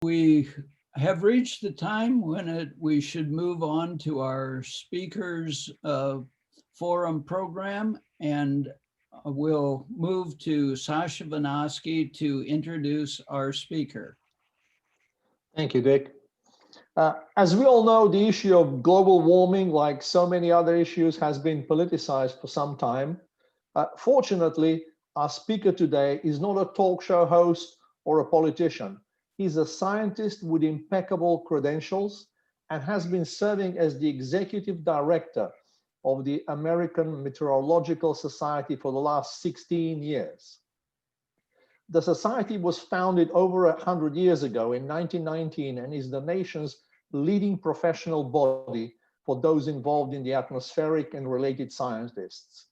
We have reached the time when we should move on to our speakers forum program, and we'll move to Sasha Vanosky to introduce our speaker. Thank you, Dick. As we all know, the issue of global warming, like so many other issues, has been politicized for some time. Fortunately, our speaker today is not a talk show host or a politician. He's a scientist with impeccable credentials and has been serving as the executive director of the American Meteorological Society for the last 16 years. The society was founded over 100 years ago in 1919 and is the nation's leading professional body for those involved in the atmospheric and related sciences.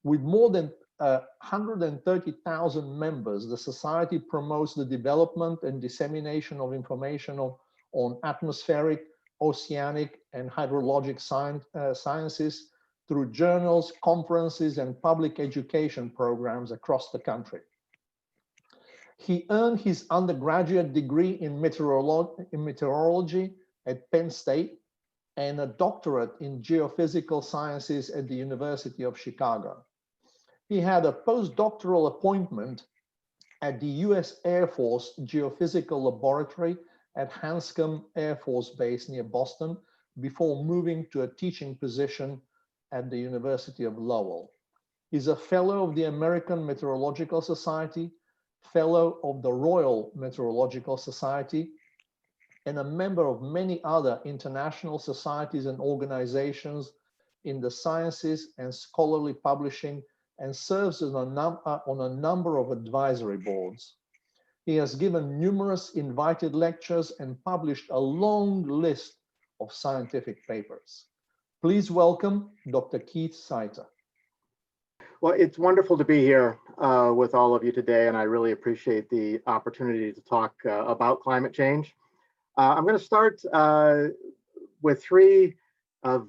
With more than 130,000 members, the society promotes the development and dissemination of information on atmospheric, oceanic, and hydrologic sciences through journals, conferences, and public education programs across the country. He earned his undergraduate degree in meteorology at Penn State and a doctorate in geophysical sciences at the University of Chicago. He had a postdoctoral appointment at the US Air Force Geophysical Laboratory at Hanscom Air Force Base near Boston before moving to a teaching position at the University of Lowell. He's a fellow of the American Meteorological Society, fellow of the Royal Meteorological Society, and a member of many other international societies and organizations in the sciences and scholarly publishing, and serves on a number of advisory boards. He has given numerous invited lectures and published a long list of scientific papers. Please welcome Dr. Keith Seitter. Well, it's wonderful to be here with all of you today, and I really appreciate the opportunity to talk about climate change. I'm going to start with three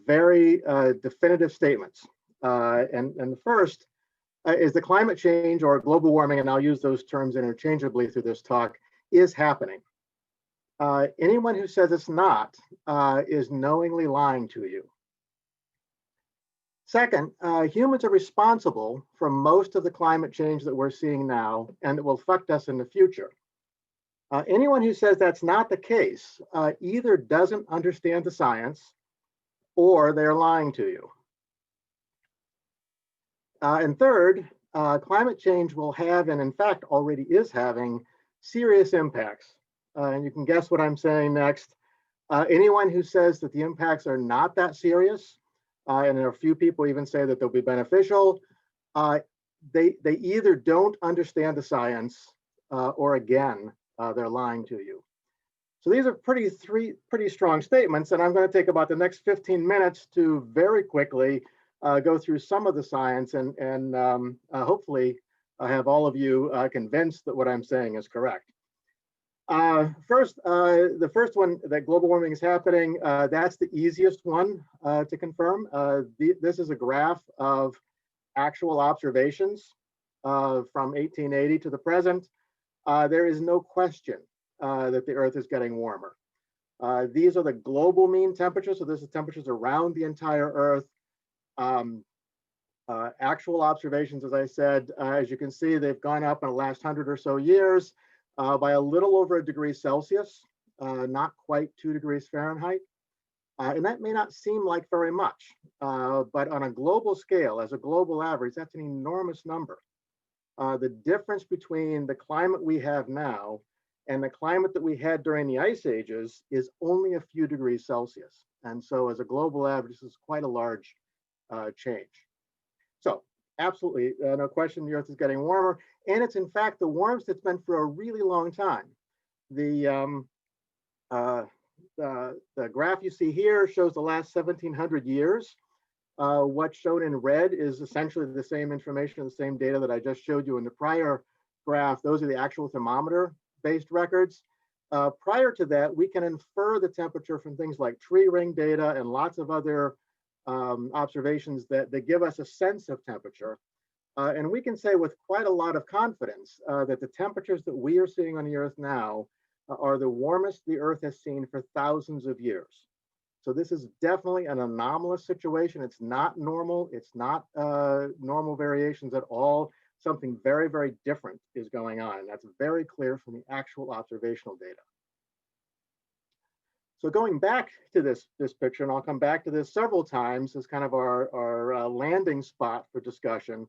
very definitive statements. And the first is the climate change or global warming, and I'll use those terms interchangeably through this talk, is happening. Anyone who says it's not is knowingly lying to you. Second, humans are responsible for most of the climate change that we're seeing now and that will affect us in the future. Anyone who says that's not the case either doesn't understand the science or they're lying to you. And third, climate change will have, and in fact already is having, serious impacts. And you can guess what I'm saying next. Anyone who says that the impacts are not that serious, and there are a few people even say that they'll be beneficial, they either don't understand the science or again, they're lying to you. So these are pretty strong statements, and I'm going to take about the next 15 minutes to very quickly go through some of the science and hopefully have all of you convinced that what I'm saying is correct. The first one, that global warming is happening, that's the easiest one to confirm. This is a graph of actual observations from 1880 to the present. There is no question that the Earth is getting warmer. These are the global mean temperatures, so this is temperatures around the entire Earth. Actual observations, as I said, as you can see, they've gone up in the last 100 or so years. By a little over 1 degree Celsius, not quite 2 degrees Fahrenheit. And that may not seem like very much, but on a global scale, as a global average, that's an enormous number. The difference between the climate we have now and the climate that we had during the ice ages is only a few degrees Celsius. And so as a global average, this is quite a large change. So absolutely, no question, the Earth is getting warmer. And it's in fact the warmest it's been for a really long time. The graph you see here shows the last 1,700 years. What's shown in red is essentially the same information, the same data that I just showed you in the prior graph. Those are the actual thermometer-based records. Prior to that, we can infer the temperature from things like tree ring data and lots of other observations that give us a sense of temperature. And we can say with quite a lot of confidence that the temperatures that we are seeing on the Earth now are the warmest the Earth has seen for thousands of years. So this is definitely an anomalous situation. It's not normal. It's not normal variations at all. Something very, very different is going on. And that's very clear from the actual observational data. So going back to this picture, and I'll come back to this several times as kind of our landing spot for discussion.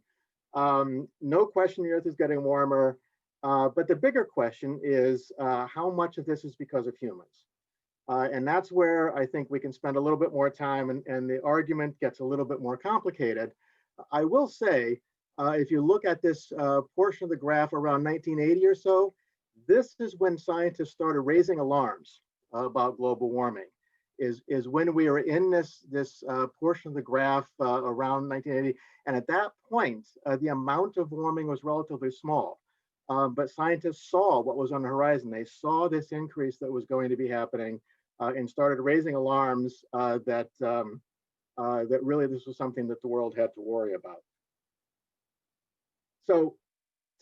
No question the Earth is getting warmer, but the bigger question is how much of this is because of humans? And that's where I think we can spend a little bit more time, and the argument gets a little bit more complicated. I will say, if you look at this portion of the graph around 1980 or so, this is when scientists started raising alarms about global warming. Is when we were in this portion of the graph around 1980, and at that point, the amount of warming was relatively small. But scientists saw what was on the horizon. They saw this increase that was going to be happening, and started raising alarms that really this was something that the world had to worry about. So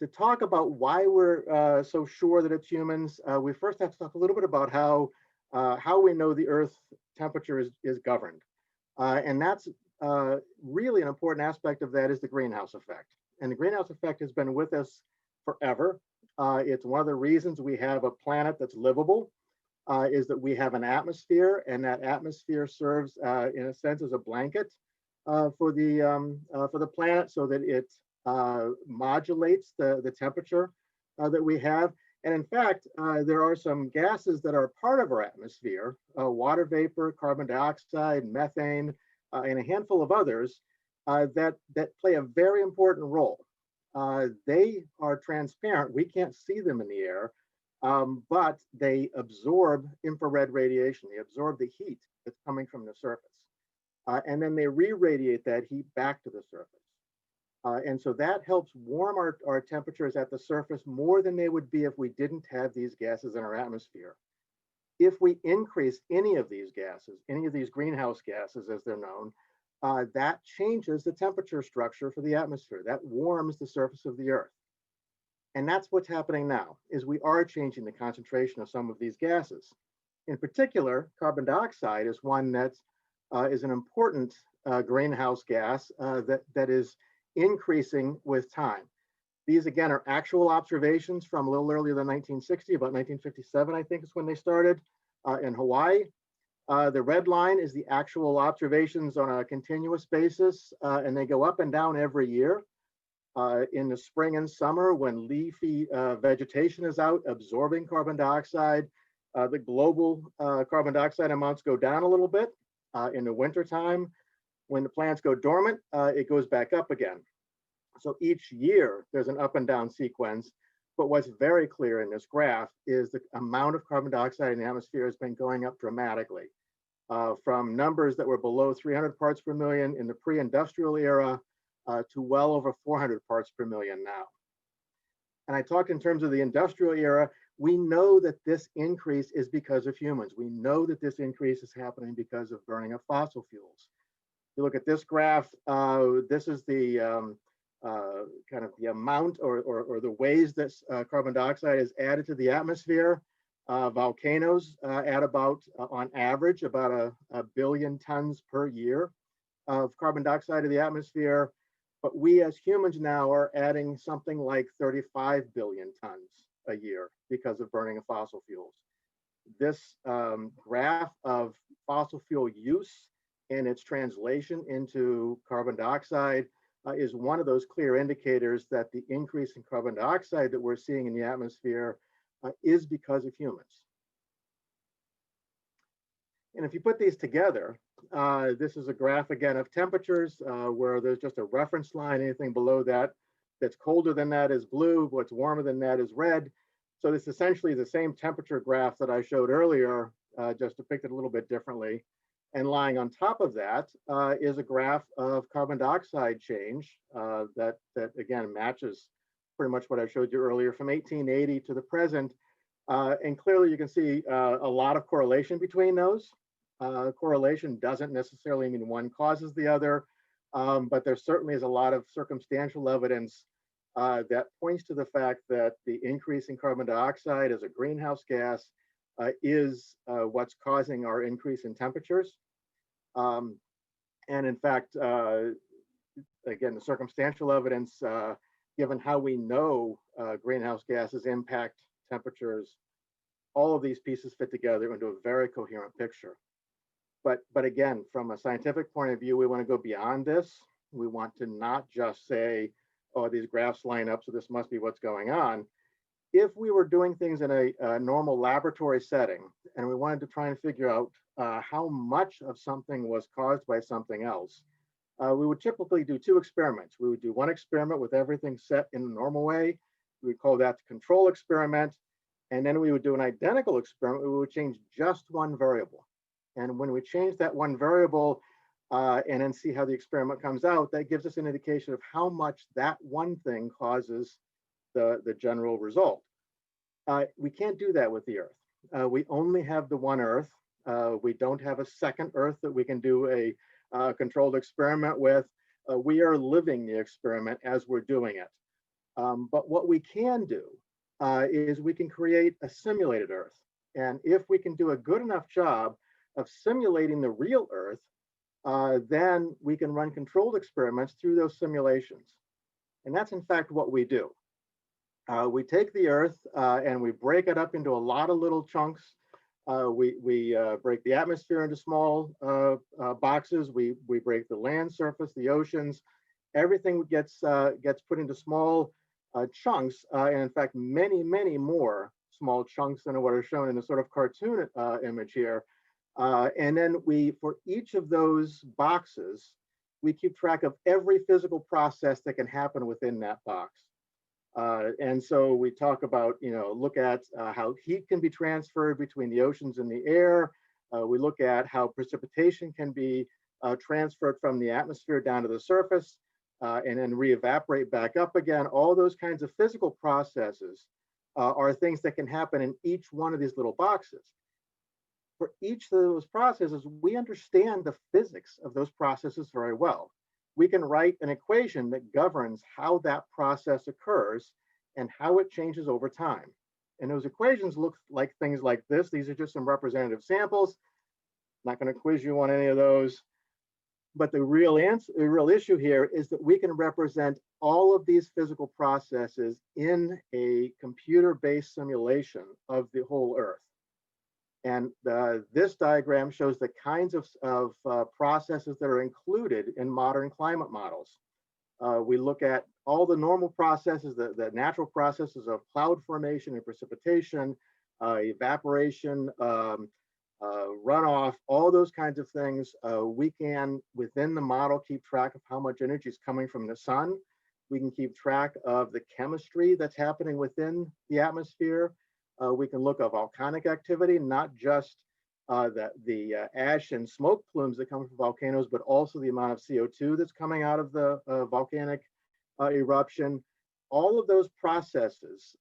to talk about why we're so sure that it's humans, we first have to talk a little bit about how we know the Earth temperature is governed. And that's really an important aspect of that is the greenhouse effect. And the greenhouse effect has been with us forever. It's one of the reasons we have a planet that's livable, is that we have an atmosphere, and that atmosphere serves, in a sense, as a blanket for the planet, so that it modulates the temperature that we have. And in fact, there are some gases that are part of our atmosphere, water vapor, carbon dioxide, methane, and a handful of others that play a very important role. They are transparent. We can't see them in the air, but they absorb infrared radiation. They absorb the heat that's coming from the surface. And then they re-radiate that heat back to the surface. And so that helps warm our temperatures at the surface more than they would be if we didn't have these gases in our atmosphere. If we increase any of these gases, any of these greenhouse gases as they're known, that changes the temperature structure for the atmosphere. That warms the surface of the Earth. And that's what's happening now, is we are changing the concentration of some of these gases. In particular, carbon dioxide is one that is an important greenhouse gas that is increasing with time. These again are actual observations from a little earlier than 1960, about 1957, I think is when they started in Hawaii. The red line is the actual observations on a continuous basis, and they go up and down every year. In the spring and summer, when leafy vegetation is out absorbing carbon dioxide, the global carbon dioxide amounts go down a little bit. In the wintertime, when the plants go dormant, it goes back up again. So each year there's an up and down sequence. But what's very clear in this graph is the amount of carbon dioxide in the atmosphere has been going up dramatically, from numbers that were below 300 parts per million in the pre-industrial era to well over 400 parts per million now. And I talked in terms of the industrial era. We know that this increase is because of humans. We know that this increase is happening because of burning of fossil fuels. You look at this graph, this is the kind of the amount or the ways that carbon dioxide is added to the atmosphere. Volcanoes add about, on average, about a billion tons per year of carbon dioxide to the atmosphere. But we as humans now are adding something like 35 billion tons a year because of burning of fossil fuels. This graph of fossil fuel use and its translation into carbon dioxide is one of those clear indicators that the increase in carbon dioxide that we're seeing in the atmosphere is because of humans. And if you put these together, this is a graph again of temperatures where there's just a reference line. Anything below that that's colder than that is blue, what's warmer than that is red. So this essentially is the same temperature graph that I showed earlier, just depicted a little bit differently. And lying on top of that is a graph of carbon dioxide change that again matches pretty much what I showed you earlier from 1880 to the present. And clearly you can see a lot of correlation between those. Correlation doesn't necessarily mean one causes the other, But there certainly is a lot of circumstantial evidence that points to the fact that the increase in carbon dioxide as a greenhouse gas is what's causing our increase in temperatures. And in fact, again, the circumstantial evidence, given how we know greenhouse gases impact temperatures, all of these pieces fit together into a very coherent picture. But again, from a scientific point of view, we want to go beyond this. We want to not just say, oh, these graphs line up, so this must be what's going on. If we were doing things in a normal laboratory setting, and we wanted to try and figure out how much of something was caused by something else, we would typically do two experiments. We would do one experiment with everything set in the normal way. We would call that the control experiment. And then we would do an identical experiment. We would change just one variable. And when we change that one variable and then see how the experiment comes out, that gives us an indication of how much that one thing causes the general result. We can't do that with the Earth. We only have the one Earth. We don't have a second Earth that we can do a controlled experiment with. We are living the experiment as we're doing it. But what we can do is we can create a simulated Earth. And if we can do a good enough job of simulating the real Earth, then we can run controlled experiments through those simulations. And that's in fact what we do. We take the Earth and we break it up into a lot of little chunks. We break the atmosphere into small boxes. We break the land surface, the oceans. Everything gets put into small chunks, and in fact, many, many more small chunks than what are shown in the sort of cartoon image here. And then for each of those boxes, we keep track of every physical process that can happen within that box. And so we talk about, look at how heat can be transferred between the oceans and the air. We look at how precipitation can be transferred from the atmosphere down to the surface and then re-evaporate back up again. All those kinds of physical processes are things that can happen in each one of these little boxes. For each of those processes, we understand the physics of those processes very well. We can write an equation that governs how that process occurs and how it changes over time. And those equations look like things like this. These are just some representative samples. I'm not going to quiz you on any of those. But the real issue here is that we can represent all of these physical processes in a computer-based simulation of the whole Earth. And this diagram shows the kinds of processes that are included in modern climate models. We look at all the normal processes, the natural processes of cloud formation and precipitation, evaporation, runoff, all those kinds of things. We can, within the model, keep track of how much energy is coming from the sun. We can keep track of the chemistry that's happening within the atmosphere. We can look at volcanic activity, not just the ash and smoke plumes that come from volcanoes, but also the amount of CO2 that's coming out of the volcanic eruption. All of those processes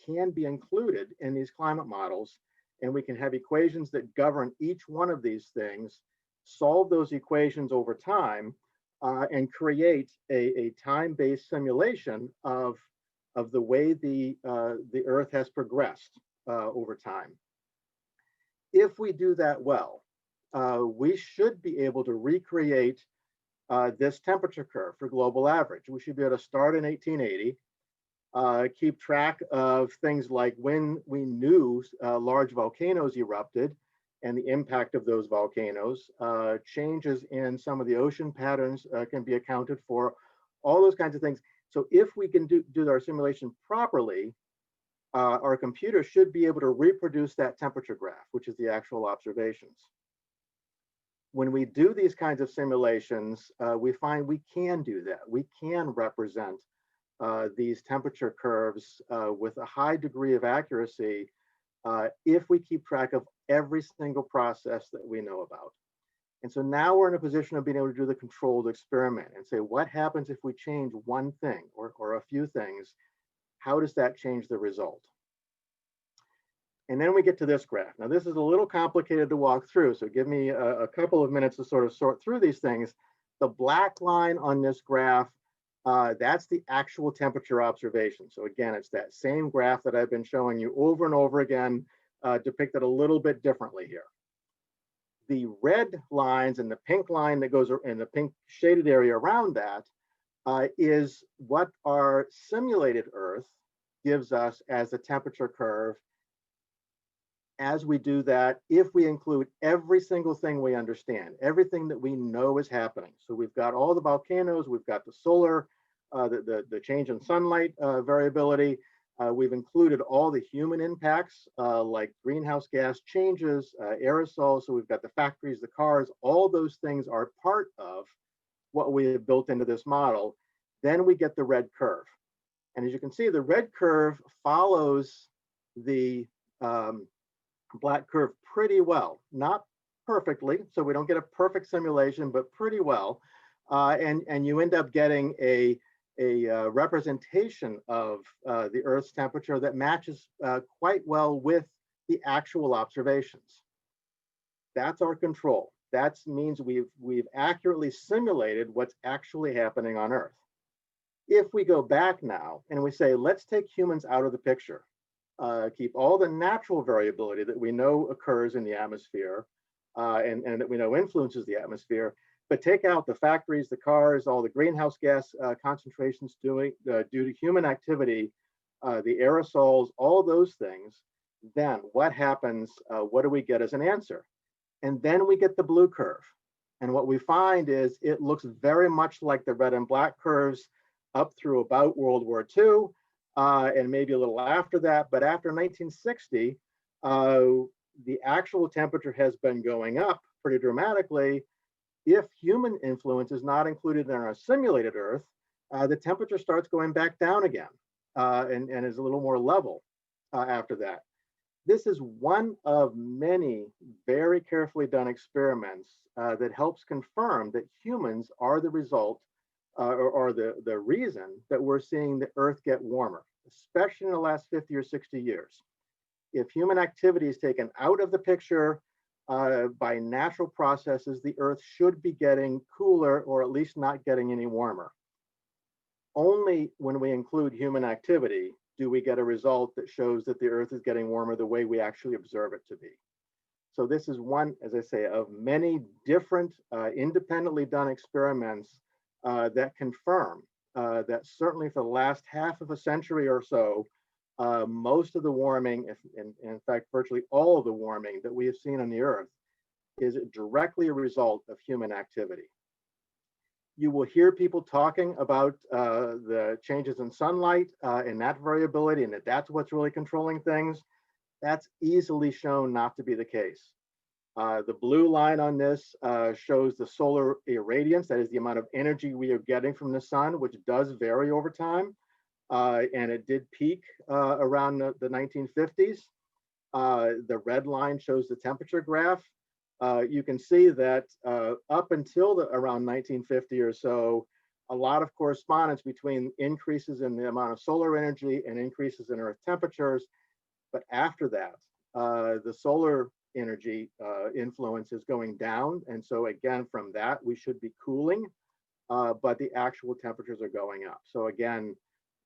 can be included in these climate models, and we can have equations that govern each one of these things, solve those equations over time, and create a time-based simulation of the way the Earth has progressed over time. If we do that well, we should be able to recreate this temperature curve for global average. We should be able to start in 1880, keep track of things like when we knew large volcanoes erupted and the impact of those volcanoes. Changes in some of the ocean patterns can be accounted for, all those kinds of things. So if we can do our simulation properly, our computer should be able to reproduce that temperature graph, which is the actual observations. When we do these kinds of simulations, we find we can do that. We can represent these temperature curves with a high degree of accuracy if we keep track of every single process that we know about. And so now we're in a position of being able to do the controlled experiment and say, what happens if we change one thing or a few things? How does that change the result? And then we get to this graph. Now, this is a little complicated to walk through, so give me a couple of minutes to sort of sort through these things. The black line on this graph, that's the actual temperature observation. So again, it's that same graph that I've been showing you over and over again, depicted a little bit differently here. The red lines and the pink line that goes in the pink shaded area around that is what our simulated Earth gives us as a temperature curve. As we do that, if we include every single thing we understand, everything that we know is happening. So we've got all the volcanoes, we've got the solar, the change in sunlight variability. We've included all the human impacts like greenhouse gas changes, aerosols. So we've got the factories, the cars, all those things are part of what we have built into this model. Then we get the red curve. And as you can see, the red curve follows the black curve pretty well, not perfectly, so we don't get a perfect simulation, but pretty well. And you end up getting a representation of the Earth's temperature that matches quite well with the actual observations. That's our control. That means we've accurately simulated what's actually happening on Earth. If we go back now and we say, let's take humans out of the picture, keep all the natural variability that we know occurs in the atmosphere and that we know influences the atmosphere, but take out the factories, the cars, all the greenhouse gas concentrations due to human activity, the aerosols, all those things, then what happens? What do we get as an answer? And then we get the blue curve. And what we find is it looks very much like the red and black curves up through about World War II, and maybe a little after that. But after 1960, the actual temperature has been going up pretty dramatically. If human influence is not included in our simulated Earth, the temperature starts going back down again and is a little more level after that. This is one of many very carefully done experiments that helps confirm that humans are the result or the reason that we're seeing the Earth get warmer, especially in the last 50 or 60 years. If human activity is taken out of the picture by natural processes, the Earth should be getting cooler or at least not getting any warmer. Only when we include human activity do we get a result that shows that the Earth is getting warmer the way we actually observe it to be. So this is one, as I say, of many different independently done experiments that confirm that certainly for the last half of a century or so, most of the warming, in fact, virtually all of the warming that we have seen on the Earth is directly a result of human activity. You will hear people talking about the changes in sunlight and that variability, and that's what's really controlling things. That's easily shown not to be the case. The blue line on this shows the solar irradiance, that is the amount of energy we are getting from the sun, which does vary over time. And it did peak around the 1950s. The red line shows the temperature graph. You can see that up until around 1950 or so, a lot of correspondence between increases in the amount of solar energy and increases in Earth temperatures. But after that, the solar energy influence is going down. And so again, from that, we should be cooling, but the actual temperatures are going up. So again,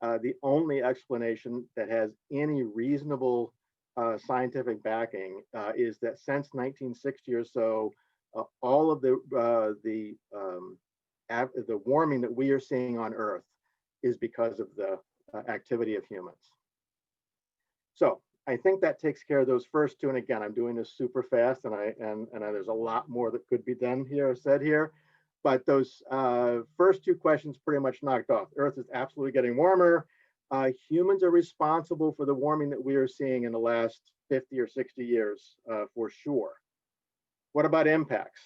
the only explanation that has any reasonable scientific backing is that since 1960 or so, all of the warming that we are seeing on Earth is because of the activity of humans. So I think that takes care of those first two. And again, I'm doing this super fast, and there's a lot more that could be done here, said here. But those first two questions pretty much knocked off. Earth is absolutely getting warmer. Humans are responsible for the warming that we are seeing in the last 50 or 60 years, for sure. What about impacts?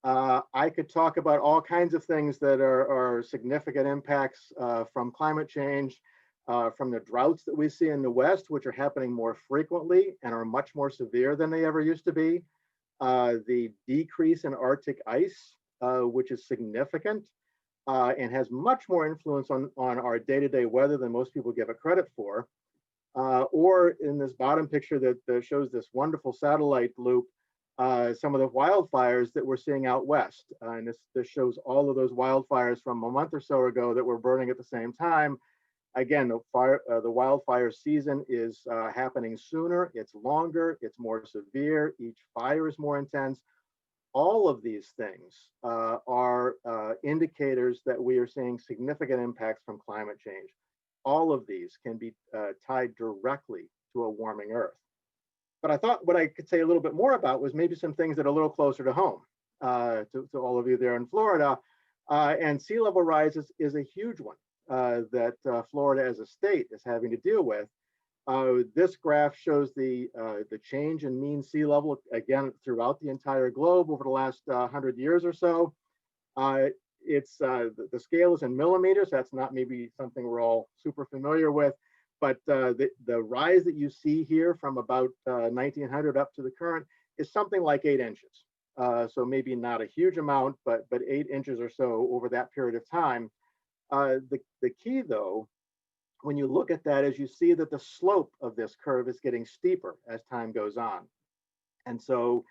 I could talk about all kinds of things that are significant impacts from climate change, from the droughts that we see in the West, which are happening more frequently and are much more severe than they ever used to be. The decrease in Arctic ice, which is significant and has much more influence on our day-to-day weather than most people give it credit for. Or in this bottom picture that shows this wonderful satellite loop, some of the wildfires that we're seeing out west. And this shows all of those wildfires from a month or so ago that were burning at the same time. Again, the wildfire season is happening sooner, it's longer, it's more severe, each fire is more intense. All of these things are indicators that we are seeing significant impacts from climate change. All of these can be tied directly to a warming Earth. But I thought what I could say a little bit more about was maybe some things that are a little closer to home, to all of you there in Florida. And sea level rise is a huge one that Florida as a state is having to deal with. This graph shows the change in mean sea level, again, throughout the entire globe over the last 100 years or so. The scale is in millimeters. That's not maybe something we're all super familiar with, but the rise that you see here from about 1900 up to the current is something like 8 inches. So maybe not a huge amount, but 8 inches or so over that period of time. The key, though, when you look at that, is you see that the slope of this curve is getting steeper as time goes on. And so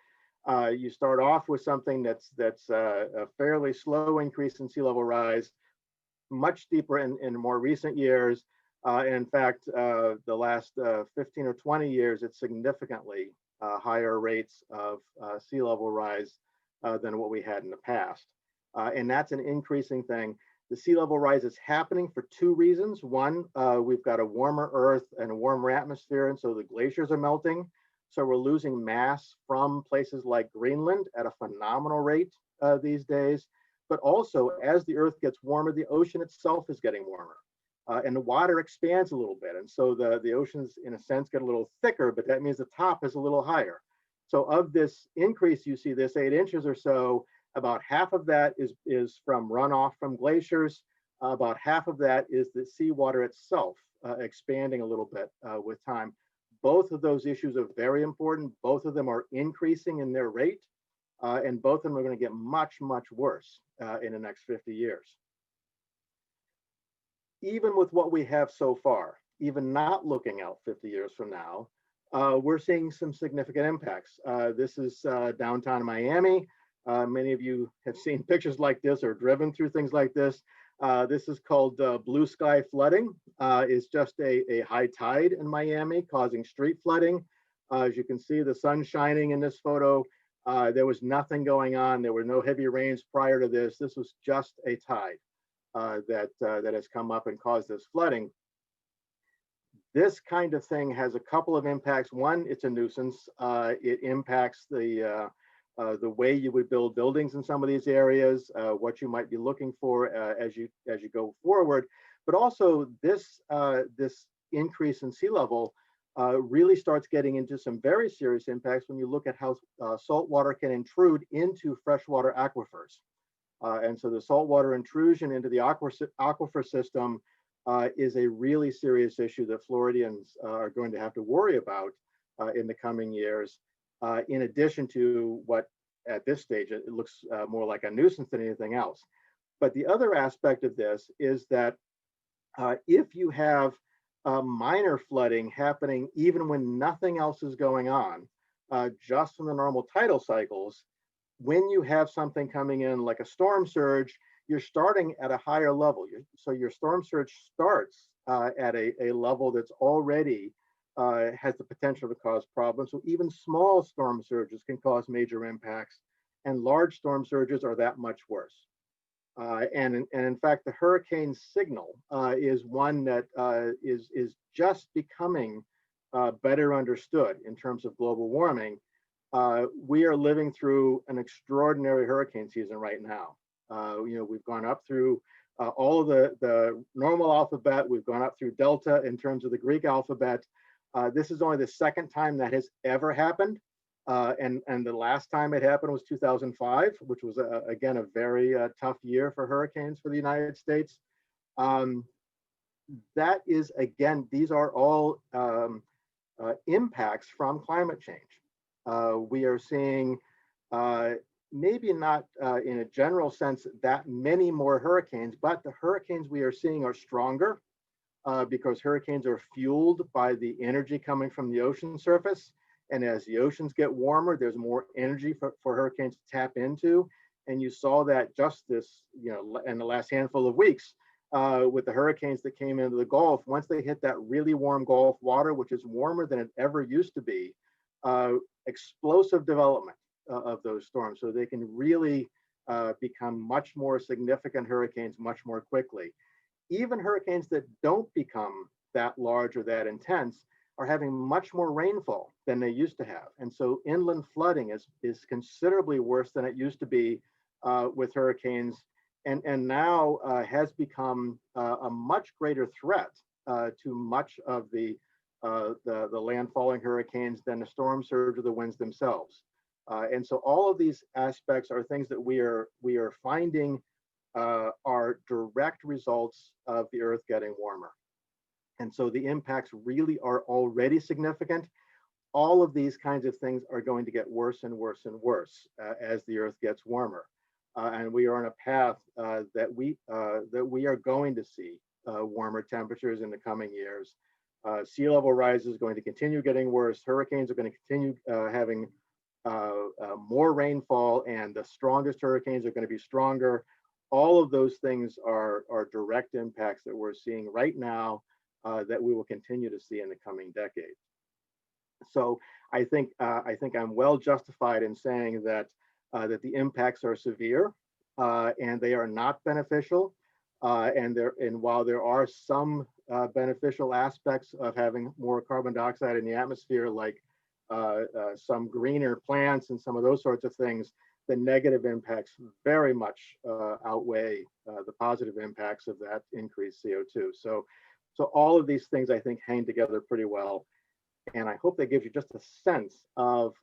you start off with something that's a fairly slow increase in sea level rise, much steeper in more recent years. In fact, the last 15 or 20 years, it's significantly higher rates of sea level rise than what we had in the past. And that's an increasing thing. The sea level rise is happening for 2 reasons. One, we've got a warmer Earth and a warmer atmosphere, and so the glaciers are melting. So we're losing mass from places like Greenland at a phenomenal rate these days. But also, as the Earth gets warmer, the ocean itself is getting warmer. And the water expands a little bit. And so the oceans, in a sense, get a little thicker, but that means the top is a little higher. So of this increase, you see this 8 inches or so, about half of that is from runoff from glaciers. About half of that is the seawater itself expanding a little bit with time. Both of those issues are very important. Both of them are increasing in their rate, and both of them are going to get much, much worse in the next 50 years. Even with what we have so far, even not looking out 50 years from now, we're seeing some significant impacts. This is downtown Miami. Many of you have seen pictures like this or driven through things like this. This is called blue sky flooding. It's just a high tide in Miami causing street flooding. As you can see, the sun shining in this photo. There was nothing going on. There were no heavy rains prior to this. This was just a tide that has come up and caused this flooding. This kind of thing has a couple of impacts. One, it's a nuisance. It impacts the way you would build buildings in some of these areas, what you might be looking for as you go forward. But also this increase in sea level really starts getting into some very serious impacts when you look at how salt water can intrude into freshwater aquifers. And so the saltwater intrusion into the aquifer system is a really serious issue that Floridians are going to have to worry about in the coming years. In addition to what at this stage, it looks more like a nuisance than anything else. But the other aspect of this is that if you have minor flooding happening even when nothing else is going on, just from the normal tidal cycles, when you have something coming in like a storm surge, you're starting at a higher level. So your storm surge starts at a level that's already has the potential to cause problems. So even small storm surges can cause major impacts, and large storm surges are that much worse. And in fact, the hurricane signal is one that is just becoming better understood in terms of global warming. We are living through an extraordinary hurricane season right now. We've gone up through all of the normal alphabet. We've gone up through Delta in terms of the Greek alphabet. This is only the second time that has ever happened. And the last time it happened was 2005, which was, again, a very tough year for hurricanes for the United States. That is, again, these are all impacts from climate change. We are seeing, maybe not in a general sense, that many more hurricanes, but the hurricanes we are seeing are stronger. Because hurricanes are fueled by the energy coming from the ocean surface. And as the oceans get warmer, there's more energy for hurricanes to tap into. And you saw that just this, in the last handful of weeks with the hurricanes that came into the Gulf. Once they hit that really warm Gulf water, which is warmer than it ever used to be, explosive development of those storms. So they can really become much more significant hurricanes much more quickly. Even hurricanes that don't become that large or that intense are having much more rainfall than they used to have. And so inland flooding is considerably worse than it used to be with hurricanes, and now has become a much greater threat to much of the landfalling hurricanes than the storm surge or the winds themselves. And so all of these aspects are things that we are finding are direct results of the Earth getting warmer. And so the impacts really are already significant. All of these kinds of things are going to get worse and worse and worse as the Earth gets warmer. And we are on a path that we are going to see warmer temperatures in the coming years. Sea level rise is going to continue getting worse. Hurricanes are going to continue having more rainfall, and the strongest hurricanes are going to be stronger. All of those things are direct impacts that we're seeing right now that we will continue to see in the coming decades. So I think I'm well justified in saying that the impacts are severe and they are not beneficial. And while there are some beneficial aspects of having more carbon dioxide in the atmosphere, like some greener plants and some of those sorts of things, the negative impacts very much outweigh the positive impacts of that increased CO2. So all of these things, I think, hang together pretty well. And I hope that gives you just a sense of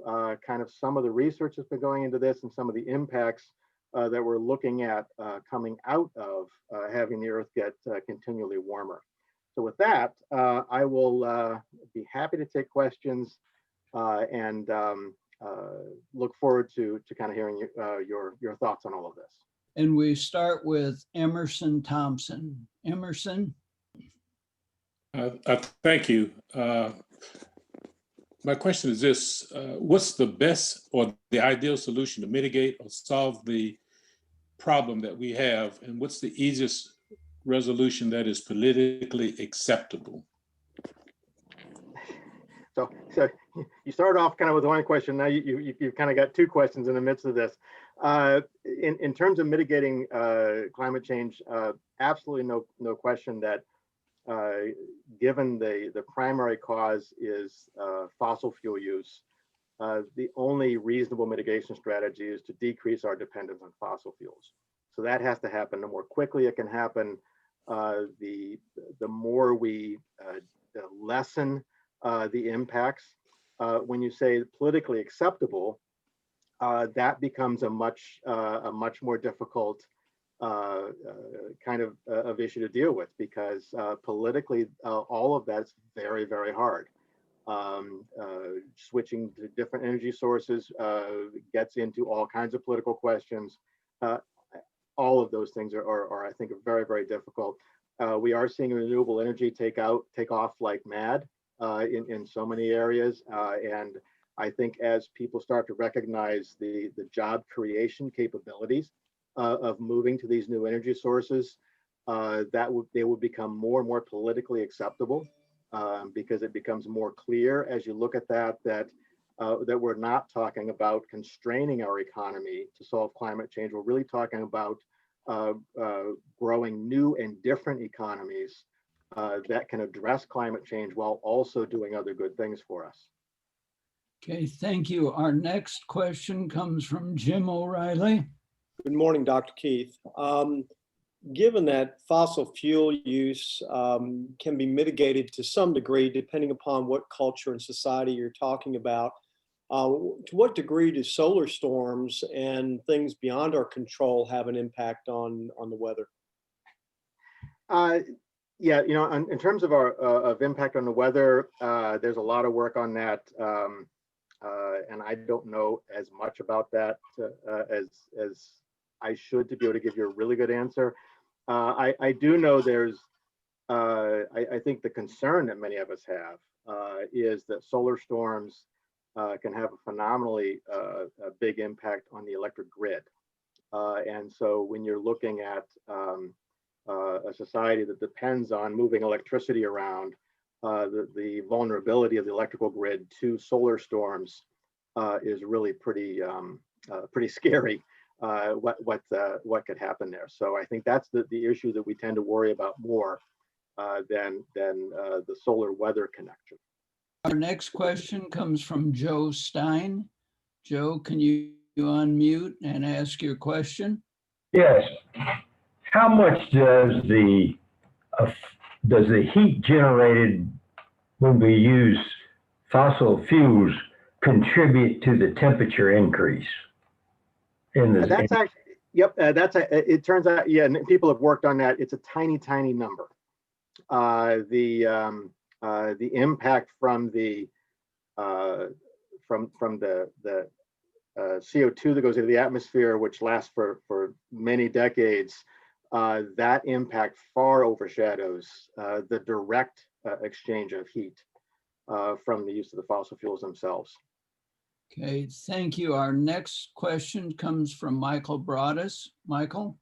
kind of some of the research that's been going into this and some of the impacts that we're looking at coming out of having the Earth get continually warmer. So with that, I will be happy to take questions and look forward to kind of hearing your thoughts on all of this. And we start with Emerson Thompson. Emerson. Thank you. My question is this: what's the best or the ideal solution to mitigate or solve the problem that we have, and what's the easiest resolution that is politically acceptable? So you started off kind of with one question. Now you've kind of got two questions in the midst of this. In terms of mitigating climate change, absolutely no question that given the primary cause is fossil fuel use, the only reasonable mitigation strategy is to decrease our dependence on fossil fuels. So that has to happen. The more quickly it can happen, the more we lessen the impacts. When you say politically acceptable, that becomes a much more difficult kind of issue to deal with, because politically all of that's very, very hard. Switching to different energy sources gets into all kinds of political questions. All of those things are I think, very, very difficult. We are seeing renewable energy take off like mad in so many areas, and I think as people start to recognize the job creation capabilities of moving to these new energy sources, they will become more and more politically acceptable, because it becomes more clear as you look at that we're not talking about constraining our economy to solve climate change. We're really talking about growing new and different economies that can address climate change while also doing other good things for us. Okay, thank you. Our next question comes from Jim O'Reilly. Good morning, Dr. Keith. Given that fossil fuel use can be mitigated to some degree, depending upon what culture and society you're talking about, to what degree do solar storms and things beyond our control have an impact on the weather? Yeah, in terms of of impact on the weather, there's a lot of work on that, and I don't know as much about that as I should to be able to give you a really good answer. I do know there's, I think the concern that many of us have is that solar storms can have a phenomenally a big impact on the electric grid. And so when you're looking at a society that depends on moving electricity around, the vulnerability of the electrical grid to solar storms is really pretty scary. What could happen there? So I think that's the issue that we tend to worry about more than the solar weather connection. Our next question comes from Joe Stein. Joe, can you unmute and ask your question? Yes. How much does the heat generated when we use fossil fuels contribute to the temperature increase? That's actually, yep. It turns out, yeah, and people have worked on that. It's a tiny, tiny number. The impact from the CO2 that goes into the atmosphere, which lasts for many decades, that impact far overshadows the direct exchange of heat from the use of the fossil fuels themselves. Okay, thank you. Our next question comes from Michael Broadus. Michael?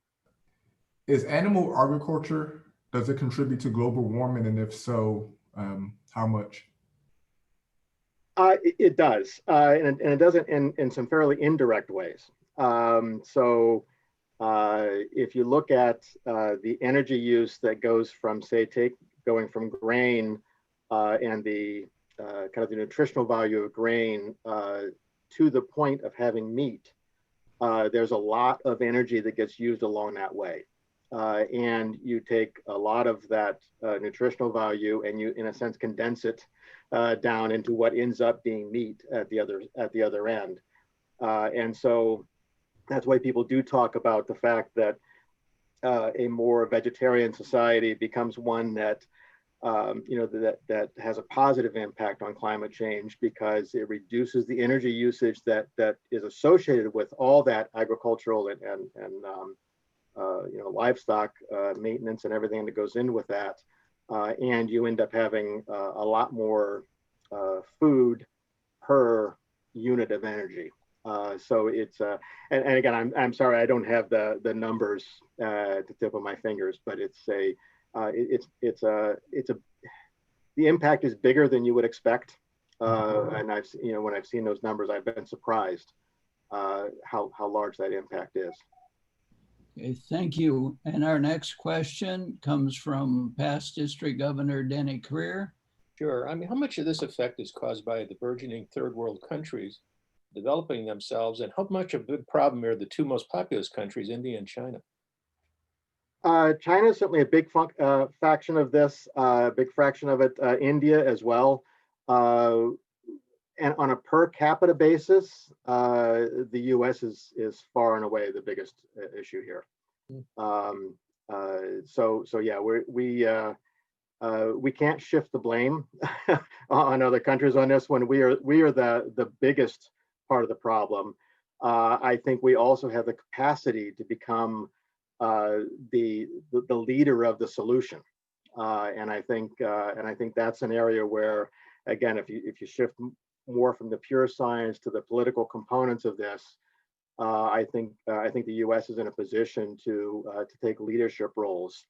Is animal agriculture, does it contribute to global warming? And if so, how much? It does, and it does it in some fairly indirect ways. So if you look at the energy use that goes from, say, going from grain and the kind of the nutritional value of grain to the point of having meat, there's a lot of energy that gets used along that way. And you take a lot of that nutritional value and you, in a sense, condense it down into what ends up being meat at the other end. And so that's why people do talk about the fact that a more vegetarian society becomes one that that has a positive impact on climate change, because it reduces the energy usage that is associated with all that agricultural and livestock maintenance and everything that goes in with that, and you end up having a lot more food per unit of energy. So it's and again, I'm sorry, I don't have the numbers at the tip of my fingers, but the impact is bigger than you would expect. And when I've seen those numbers, I've been surprised how large that impact is. Okay, thank you. And our next question comes from past District Governor Denny Creer. Sure. I mean, how much of this effect is caused by the burgeoning third world countries developing themselves, and how much of a big problem are the two most populous countries, India and China? China is certainly a big faction of this, big fraction of it. India as well. And on a per capita basis, the U.S. is far and away the biggest issue here. So yeah, we can't shift the blame on other countries on this one. We are the biggest part of the problem. I think we also have the capacity to become the leader of the solution, and I think that's an area where, again, if you shift more from the pure science to the political components of this, I think the U.S. is in a position to take leadership roles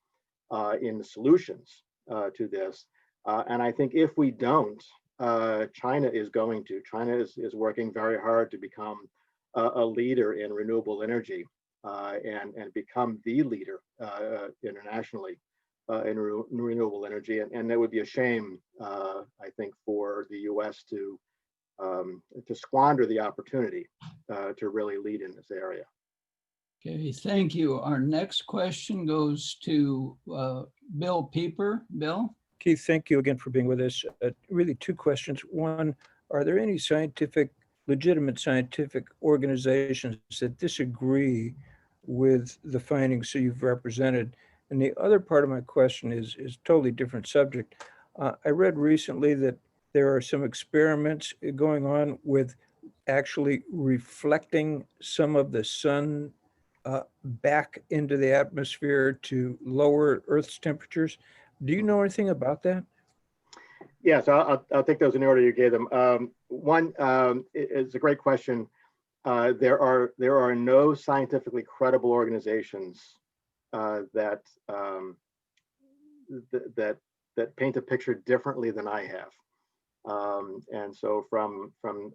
in the solutions to this. And I think if we don't, China is going to. China is working very hard to become a leader in renewable energy and become the leader internationally in renewable energy. And that would be a shame, I think, for the U.S. to squander the opportunity to really lead in this area. Okay, thank you. Our next question goes to Bill Pieper. Bill? Keith, thank you again for being with us. Really two questions. One, are there any legitimate scientific organizations that disagree with the findings that you've represented? And the other part of my question is totally different subject. I read recently that there are some experiments going on with actually reflecting some of the sun back into the atmosphere to lower Earth's temperatures. Do you know anything about that? Yeah, so I'll take those in the order you gave them. One is a great question. There are no scientifically credible organizations that that paint a picture differently than I have. And so from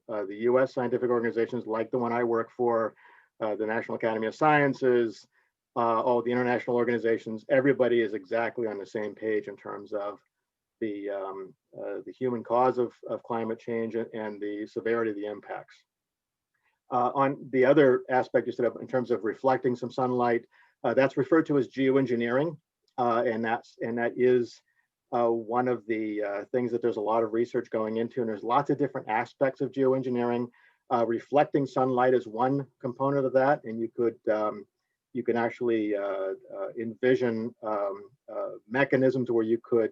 the U.S. scientific organizations like the one I work for, the National Academy of Sciences, all the international organizations, everybody is exactly on the same page in terms of the human cause of climate change and the severity of the impacts. On the other aspect you said in terms of reflecting some sunlight, that's referred to as geoengineering, and that is one of the things that there's a lot of research going into, and there's lots of different aspects of geoengineering. Reflecting sunlight is one component of that, and you can actually envision mechanisms where you could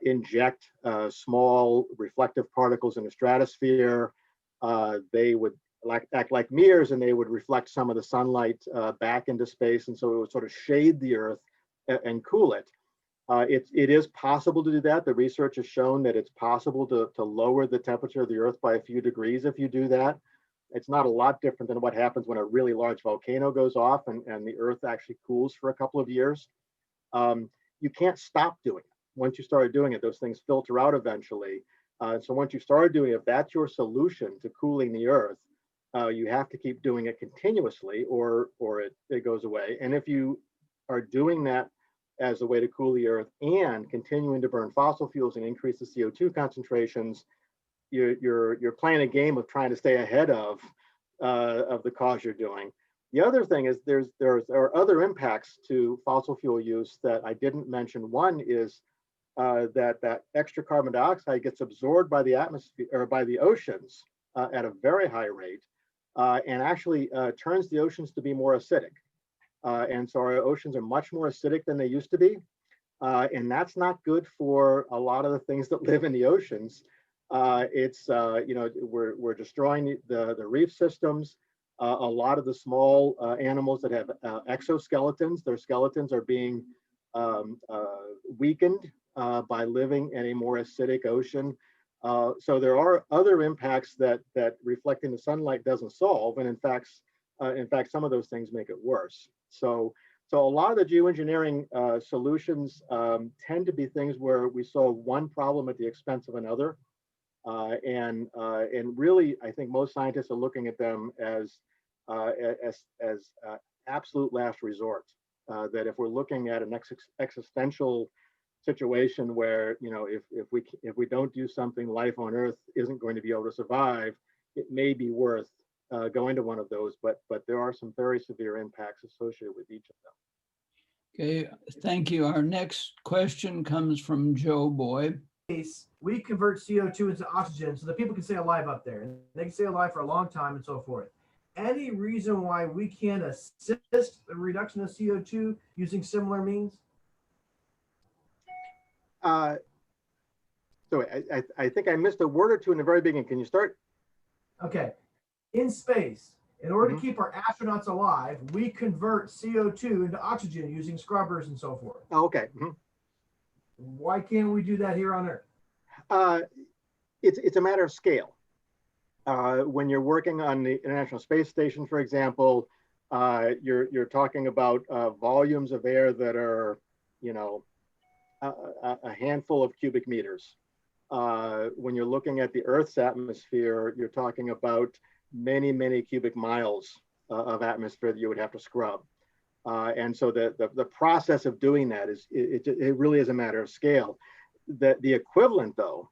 inject small reflective particles in the stratosphere. They would act like mirrors, and they would reflect some of the sunlight back into space, and so it would sort of shade the Earth and cool it. It is possible to do that. The research has shown that it's possible to lower the temperature of the Earth by a few degrees if you do that. It's not a lot different than what happens when a really large volcano goes off and the Earth actually cools for a couple of years. You can't stop doing it. Once you started doing it, those things filter out eventually. So once you started doing it, if that's your solution to cooling the Earth, you have to keep doing it continuously or it goes away. And if you are doing that as a way to cool the Earth and continuing to burn fossil fuels and increase the CO2 concentrations, you're playing a game of trying to stay ahead of the cause you're doing. The other thing is there are other impacts to fossil fuel use that I didn't mention. One is that extra carbon dioxide gets absorbed by the atmosphere or by the oceans at a very high rate, and actually turns the oceans to be more acidic. And so our oceans are much more acidic than they used to be. And that's not good for a lot of the things that live in the oceans. We're destroying the reef systems. A lot of the small animals that have exoskeletons, their skeletons are being weakened by living in a more acidic ocean. So there are other impacts that reflecting the sunlight doesn't solve, and in fact, some of those things make it worse. So a lot of the geoengineering solutions tend to be things where we solve one problem at the expense of another, and really, I think most scientists are looking at them as absolute last resort. That if we're looking at an existential situation where, if we don't do something, life on Earth isn't going to be able to survive, it may be worth going to one of those, but there are some very severe impacts associated with each of them. Okay, thank you. Our next question comes from Joe Boyd. We convert CO2 into oxygen so that people can stay alive up there, and they can stay alive for a long time and so forth. Any reason why we can't assist the reduction of CO2 using similar means? So I think I missed a word or two in the very beginning. Can you start? Okay. In space, in order to keep our astronauts alive, we convert CO2 into oxygen using scrubbers and so forth. Oh, okay. Why can't we do that here on Earth? It's a matter of scale. When you're working on the International Space Station, for example, you're talking about volumes of air that are, a handful of cubic meters. When you're looking at the Earth's atmosphere, you're talking about many, many cubic miles of atmosphere that you would have to scrub. And so the process of doing that it really is a matter of scale. The equivalent, though,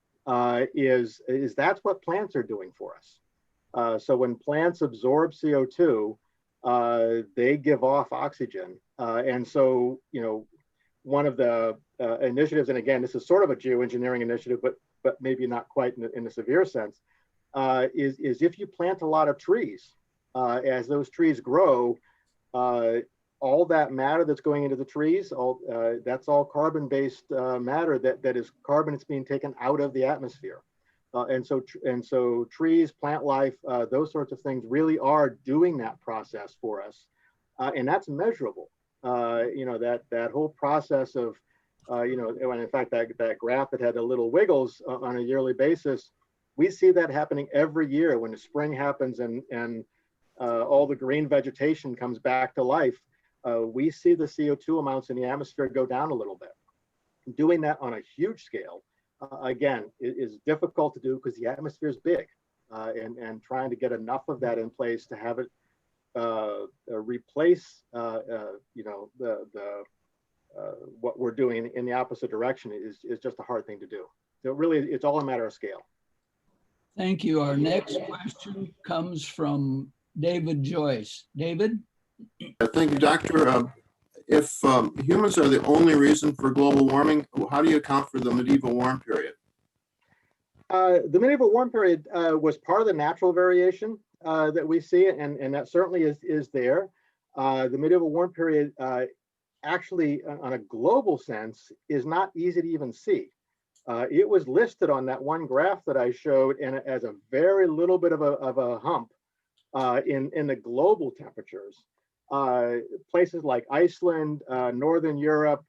is that's what plants are doing for us. So when plants absorb CO2, they give off oxygen. And so, one of the initiatives, and again, this is sort of a geoengineering initiative, but maybe not quite in the severe sense, is if you plant a lot of trees, as those trees grow, all that matter that's going into the trees, that's all carbon-based matter that is carbon that's being taken out of the atmosphere. And so trees, plant life, those sorts of things really are doing that process for us, and that's measurable. That whole process of You know, and in fact, that graph that had the little wiggles on a yearly basis, we see that happening every year when the spring happens and all the green vegetation comes back to life. We see the CO2 amounts in the atmosphere go down a little bit. Doing that on a huge scale, again, is difficult to do because the atmosphere is big, and trying to get enough of that in place to have it replace, you know, what we're doing in the opposite direction is just a hard thing to do. So really, it's all a matter of scale. Thank you. Our next question comes from David Joyce. David? Thank you, Doctor. If humans are the only reason for global warming, how do you account for the medieval warm period? The medieval warm period was part of the natural variation that we see, and that certainly is there. The medieval warm period actually, on a global sense, is not easy to even see. It was listed on that one graph that I showed and as a very little bit of a hump in the global temperatures. Places like Iceland, Northern Europe,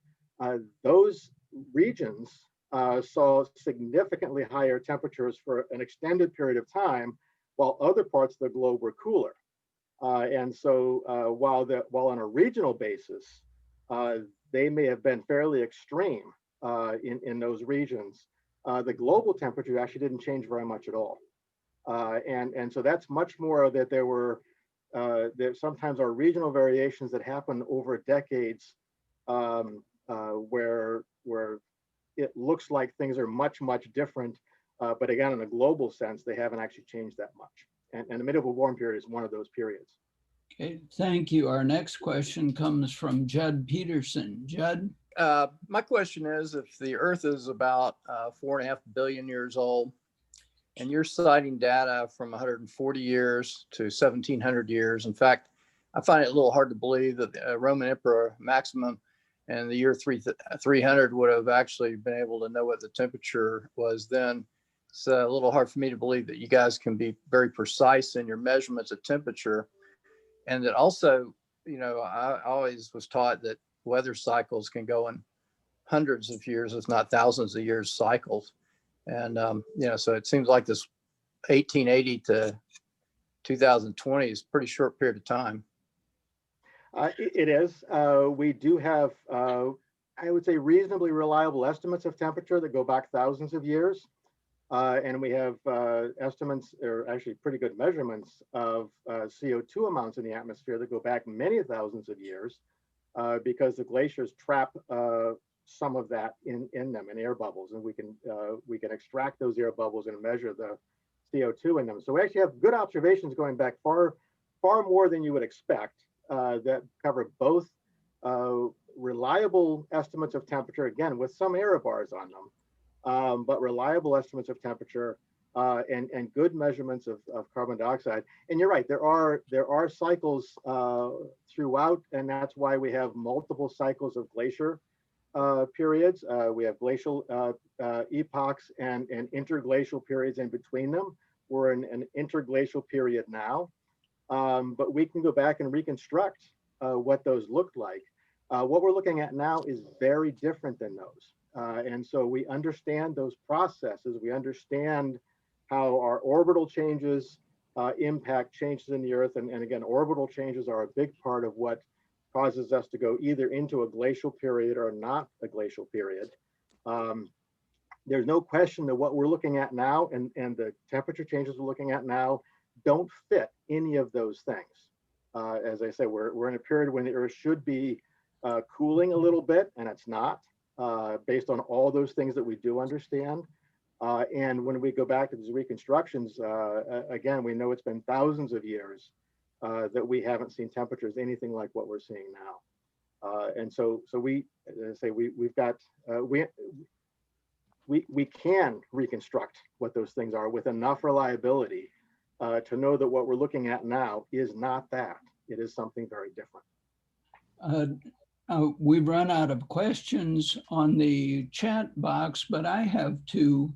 those regions saw significantly higher temperatures for an extended period of time, while other parts of the globe were cooler. And so while on a regional basis, they may have been fairly extreme in those regions, the global temperature actually didn't change very much at all. And so that's much more that there sometimes are regional variations that happen over decades, where it looks like things are much different, but again, in a global sense, they haven't actually changed that much. And the medieval warm period is one of those periods. Okay, thank you. Our next question comes from Judd Peterson. Judd? My question is, if the Earth is about 4.5 billion years old, and you're citing data from 140 years to 1700 years. In fact, I find it a little hard to believe that the Roman Emperor Maximum in the year 300 would have actually been able to know what the temperature was then. It's a little hard for me to believe that you guys can be very precise in your measurements of temperature. And that also, you know, I always was taught that weather cycles can go in hundreds of years, if not thousands of years cycles. And, you know, so it seems like this 1880 to 2020 is a pretty short period of time. It is. We do have, I would say, reasonably reliable estimates of temperature that go back thousands of years. And we have estimates, or actually pretty good measurements of CO2 amounts in the atmosphere that go back many thousands of years, because the glaciers trap some of that in them in air bubbles, and we can extract those air bubbles and measure the CO2 in them. So we actually have good observations going back far more than you would expect, that cover both reliable estimates of temperature, again with some error bars on them, but reliable estimates of temperature and good measurements of carbon dioxide. And you're right, there are cycles throughout, and that's why we have multiple cycles of glacier periods. We have glacial epochs and interglacial periods in between them. We're in an interglacial period now, but we can go back and reconstruct what those looked like. What we're looking at now is very different than those. And so we understand those processes. We understand how our orbital changes impact changes in the Earth. And again, orbital changes are a big part of what causes us to go either into a glacial period or not a glacial period. There's no question that what we're looking at now and the temperature changes we're looking at now don't fit any of those things. As I said, we're in a period when the Earth should be cooling a little bit, and it's not, based on all those things that we do understand. And when we go back to these reconstructions, again, we know it's been thousands of years that we haven't seen temperatures anything like what we're seeing now. And so we, as I say, we've got, we can reconstruct what those things are with enough reliability to know that what we're looking at now is not that. It is something very different. We've run out of questions on the chat box, but I have two.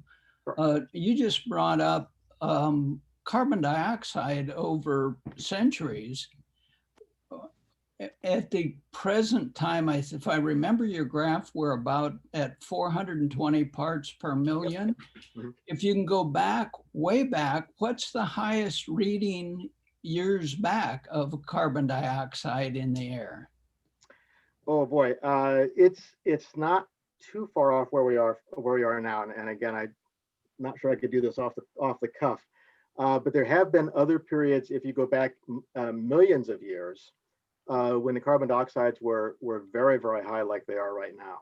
You just brought up carbon dioxide over centuries. at the present time, if I remember your graph, we're about at 420 parts per million. Mhm. If you can go back, way back, what's the highest reading years back of carbon dioxide in the air? Oh boy, it's not too far off where we are now. And again, I'm not sure I could do this off the cuff, but there have been other periods. If you go back millions of years, when the carbon dioxides were very, very high, like they are right now.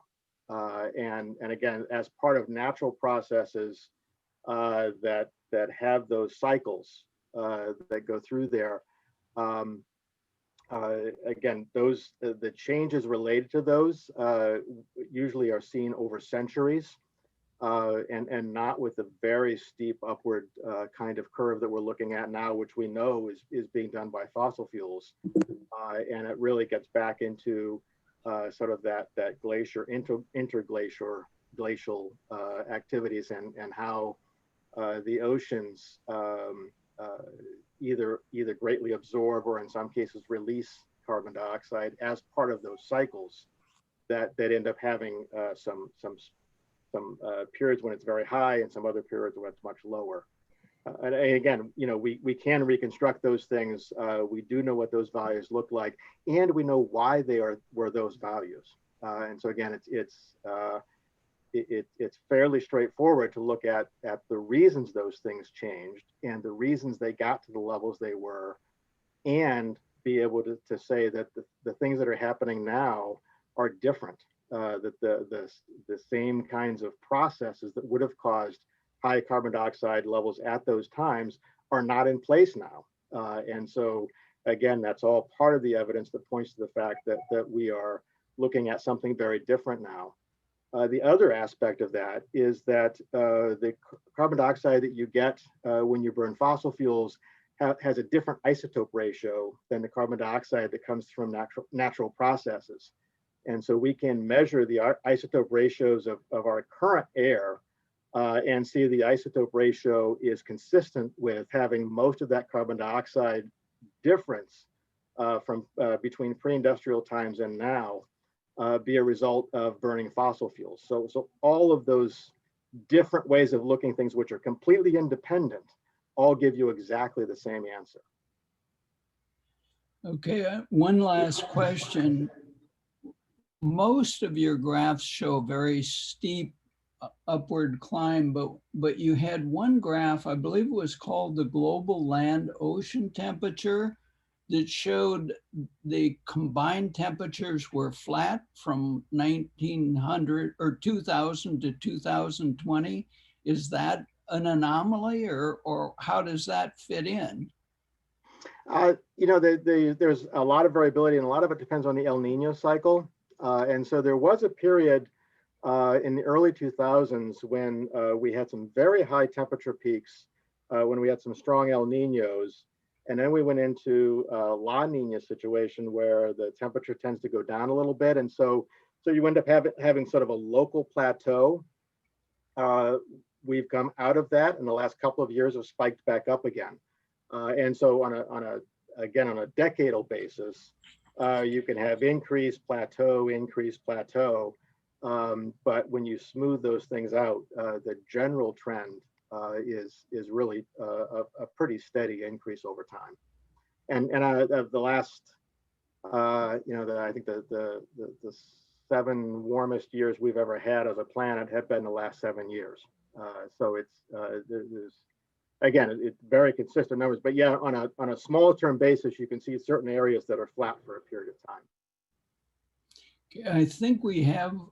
And again, as part of natural processes that have those cycles that go through there. Again, the changes related to those usually are seen over centuries, and not with the very steep upward kind of curve that we're looking at now, which we know is being done by fossil fuels. And it really gets back into sort of that interglacial activities and how the oceans either greatly absorb or in some cases release carbon dioxide as part of those cycles that end up having some periods when it's very high and some other periods when it's much lower. And again, you know, we can reconstruct those things. We do know what those values look like, and we know why they were those values. And so again, it's fairly straightforward to look at the reasons those things changed and the reasons they got to the levels they were, and be able to say that the things that are happening now are different, that the same kinds of processes that would have caused high carbon dioxide levels at those times are not in place now. And so again, that's all part of the evidence that points to the fact that we are looking at something very different now. The other aspect of that is that the carbon dioxide that you get when you burn fossil fuels has a different isotope ratio than the carbon dioxide that comes from natural processes. And so we can measure the isotope ratios of our current air and see the isotope ratio is consistent with having most of that carbon dioxide difference from between pre-industrial times and now be a result of burning fossil fuels. So all of those different ways of looking at things, which are completely independent, all give you exactly the same answer. Okay, one last question. Most of your graphs show very steep upward climb, but you had one graph, I believe it was called the global land ocean temperature, that showed the combined temperatures were flat from 1900 or 2000 to 2020. Is that an anomaly, or how does that fit in? You know, there's a lot of variability, and a lot of it depends on the El Nino cycle. And so there was a period in the early 2000s when we had some very high temperature peaks, when we had some strong El Ninos. And then we went into a La Nina situation where the temperature tends to go down a little bit. And so you end up having sort of a local plateau. We've come out of that, and the last couple of years have spiked back up again. And so on a decadal basis, you can have increased plateau. But when you smooth those things out, the general trend is really a pretty steady increase over time. And the last, I think the 7 warmest years we've ever had as a planet have been the last 7 years. So there's very consistent numbers. But yeah, on a smaller term basis, you can see certain areas that are flat for a period of time. I think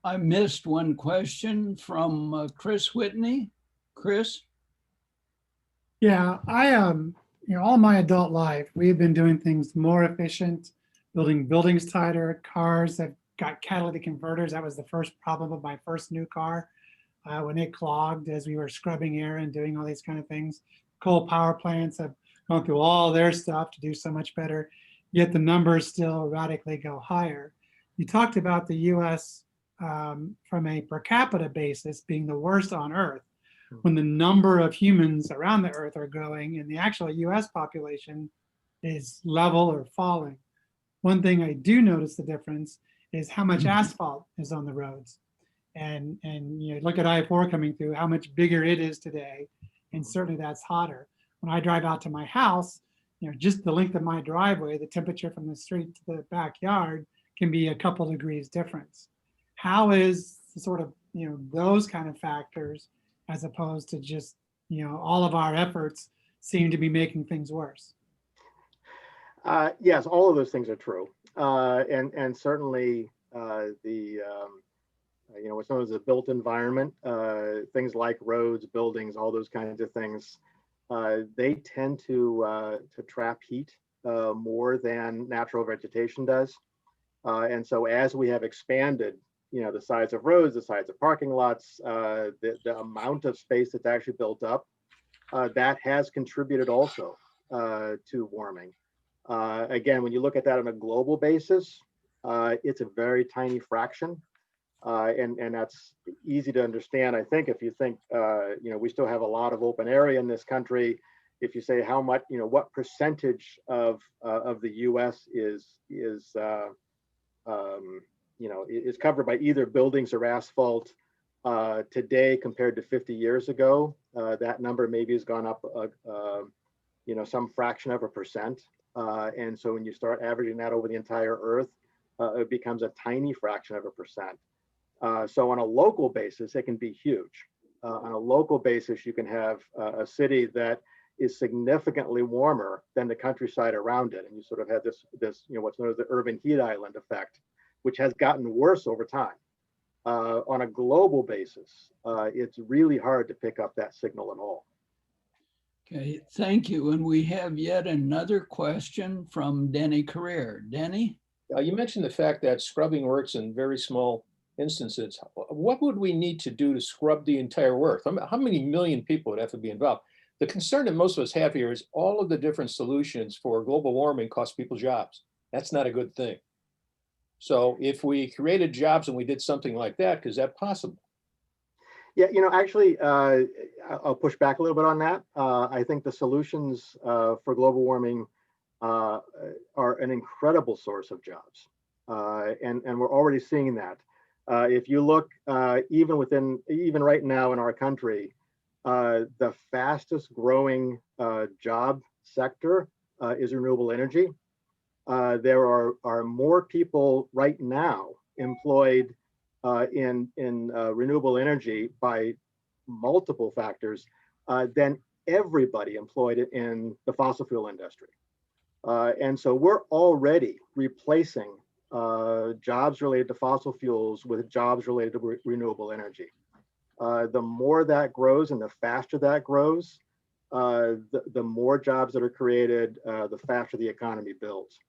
I missed one question from Chris Whitney. Chris? Yeah, all my adult life, we've been doing things more efficient, building buildings tighter, cars that got catalytic converters. That was the first problem of my first new car when it clogged as we were scrubbing air and doing all these kind of things. Coal power plants have gone through all their stuff to do so much better, yet the numbers still radically go higher. You talked about the US from a per capita basis being the worst on Earth, when the number of humans around the Earth are growing and the actual US population is level or falling. One thing I do notice the difference is how much asphalt is on the roads. And you know, look at I-4 coming through, how much bigger it is today. And certainly that's hotter. When I drive out to my house, you know, just the length of my driveway, the temperature from the street to the backyard can be a couple degrees difference. How is sort of, you know, those kind of factors as opposed to just, you know, all of our efforts seem to be making things worse? Yes, all of those things are true. And certainly you know, what's known as a built environment, things like roads, buildings, all those kinds of things, they tend to trap heat more than natural vegetation does. And so as we have expanded, you know, the size of roads, the size of parking lots, the amount of space that's actually built up, that has contributed also to warming. Again, when you look at that on a global basis, it's a very tiny fraction. And that's easy to understand. I think if you think, you know, we still have a lot of open area in this country. If you say how much, you know, what percentage of the U.S. is you know, is covered by either buildings or asphalt today compared to 50 years ago, that number maybe has gone up, you know, some fraction of a percent. And so when you start averaging that over the entire Earth, it becomes a tiny fraction of a percent. So on a local basis, it can be huge. On a local basis, you can have a city that is significantly warmer than the countryside around it. And you sort of have this, you know, what's known as the urban heat island effect, which has gotten worse over time. On a global basis, it's really hard to pick up that signal at all. Okay, thank you. And we have yet another question from Denny Career. Denny? You mentioned the fact that scrubbing works in very small instances. What would we need to do to scrub the entire Earth? How many million people would have to be involved? The concern that most of us have here is all of the different solutions for global warming cost people jobs. That's not a good thing. So if we created jobs and we did something like that, is that possible? Yeah, you know, actually, I'll push back a little bit on that. I think the solutions for global warming are an incredible source of jobs. And we're already seeing that. If you look even right now in our country, the fastest growing job sector is renewable energy. There are more people right now employed in renewable energy by multiple factors than everybody employed in the fossil fuel industry. And so we're already replacing jobs related to fossil fuels with jobs related to renewable energy. The more that grows and the faster that grows, the more jobs that are created, the faster the economy builds.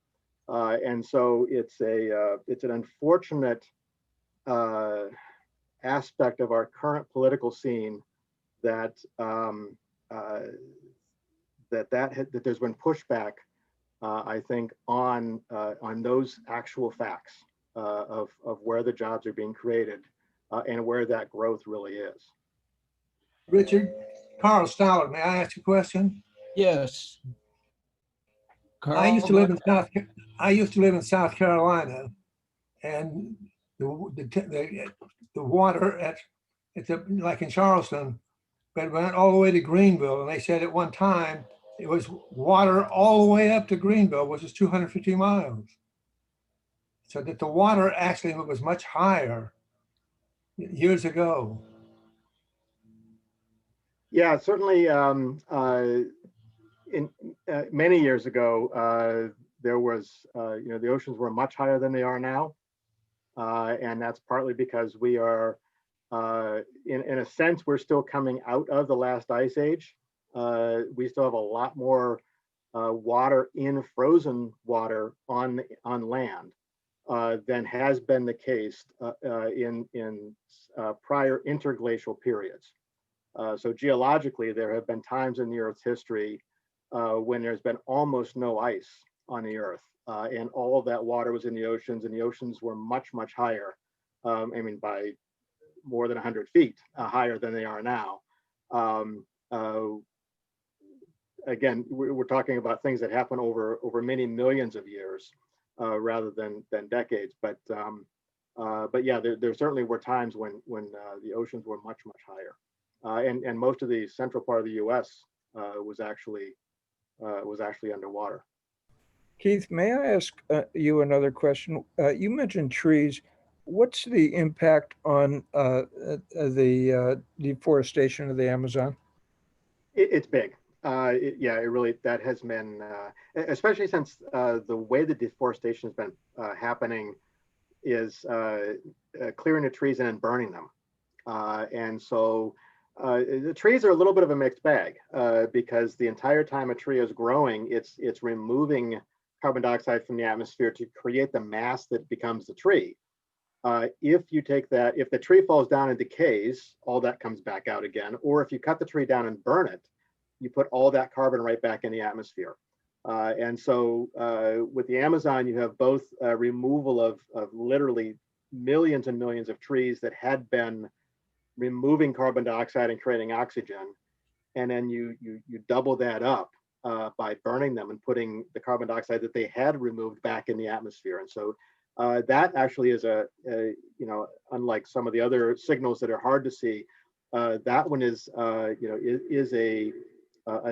And so it's an unfortunate aspect of our current political scene that that there's been pushback, I think, on those actual facts of where the jobs are being created and where that growth really is. Richard, Carl Stoller, may I ask you a question? Yes. Carl, I used to live in South Carolina, and the water at like in Charleston, but went all the way to Greenville, and they said at one time it was water all the way up to Greenville, which is 250 miles. So that the water actually was much higher years ago. Yeah, certainly. In many years ago, there was, you know, the oceans were much higher than they are now, and that's partly because we are, in a sense, we're still coming out of the last ice age. We still have a lot more water in frozen water on land than has been the case in prior interglacial periods. So geologically, there have been times in the Earth's history when there's been almost no ice on the Earth, and all of that water was in the oceans, and the oceans were much, much higher. I mean, by more than 100 feet higher than they are now. Again, we're talking about things that happen over many millions of years. rather than decades. But yeah, there certainly were times when the oceans were much higher, and most of the central part of the U.S. Was actually underwater. Keith, may I ask you another question? You mentioned trees. What's the impact on the deforestation of the Amazon? It's big. Yeah, it really, that has been, especially since the way the deforestation has been happening is clearing the trees and then burning them. And so the trees are a little bit of a mixed bag because the entire time a tree is growing, it's removing carbon dioxide from the atmosphere to create the mass that becomes the tree. If you take that, if the tree falls down and decays, all that comes back out again. Or if you cut the tree down and burn it, you put all that carbon right back in the atmosphere. And so with the Amazon, you have both removal of literally millions and millions of trees that had been removing carbon dioxide and creating oxygen. And then you double that up by burning them and putting the carbon dioxide that they had removed back in the atmosphere. And so that actually is unlike some of the other signals that are hard to see, that one is a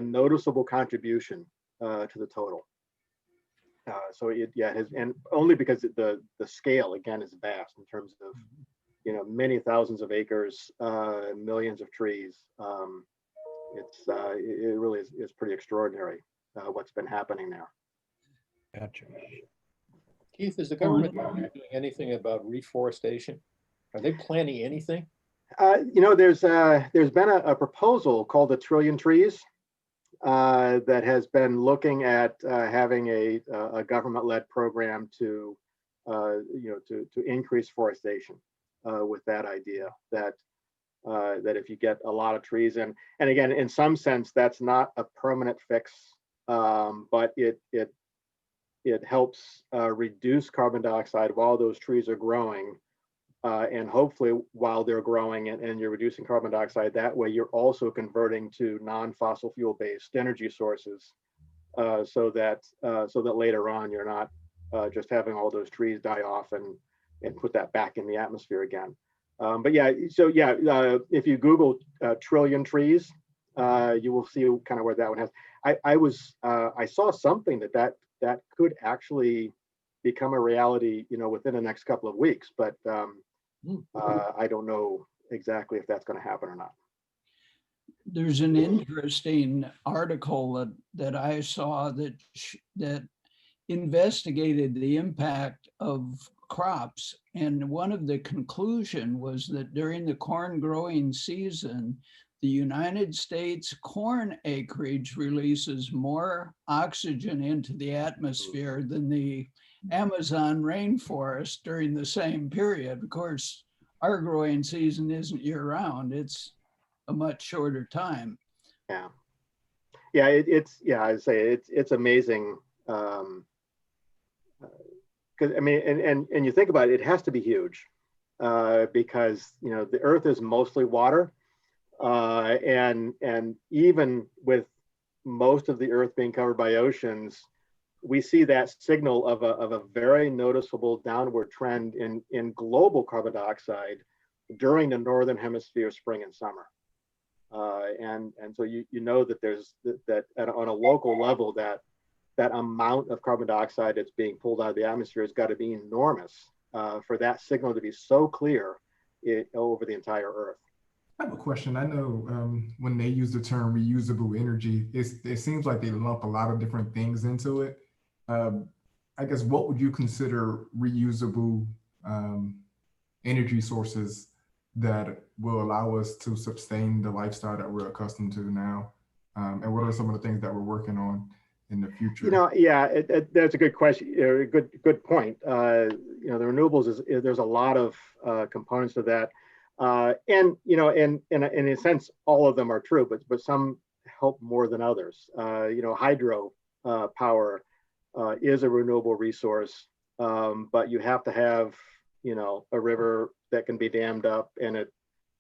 noticeable contribution to the total. So it has, and only because the scale again is vast in terms of many thousands of acres, millions of trees. It really is pretty extraordinary what's been happening there. Gotcha. Keith, is the government doing anything about reforestation? Are they planning anything? There's been a proposal called a trillion trees that has been looking at having a government-led program to increase forestation with that idea that if you get a lot of trees, and again, in some sense, that's not a permanent fix, but it helps reduce carbon dioxide while those trees are growing. And hopefully while they're growing and you're reducing carbon dioxide, that way you're also converting to non-fossil fuel based energy sources so that later on you're not just having all those trees die off and put that back in the atmosphere again. But yeah, so yeah, if you Google trillion trees, you will see kind of where that one has. I saw something that could actually become a reality, within the next couple of weeks, but I don't know exactly if that's going to happen or not. There's an interesting article that I saw that investigated the impact of crops, and one of the conclusion was that during the corn growing season, the United States corn acreage releases more oxygen into the atmosphere than the Amazon rainforest during the same period. Of course, our growing season isn't year-round; it's a much shorter time. Yeah, I'd say it's amazing. Because I mean, and you think about it, it has to be huge because the Earth is mostly water. And even with most of the Earth being covered by oceans, we see that signal of a very noticeable downward trend in global carbon dioxide during the Northern Hemisphere spring and summer. And so you know that there's that on a local level that amount of carbon dioxide that's being pulled out of the atmosphere has got to be enormous for that signal to be so clear over the entire Earth. I have a question. I know when they use the term reusable energy, it seems like they lump a lot of different things into it. I guess what would you consider reusable energy sources that will allow us to sustain the lifestyle that we're accustomed to now? And what are some of the things that we're working on in the future? That's a good question. Good point. The renewables there's a lot of components to that. And in a sense, all of them are true, but some help more than others. Hydro power is a renewable resource, but you have to have a river that can be dammed up, and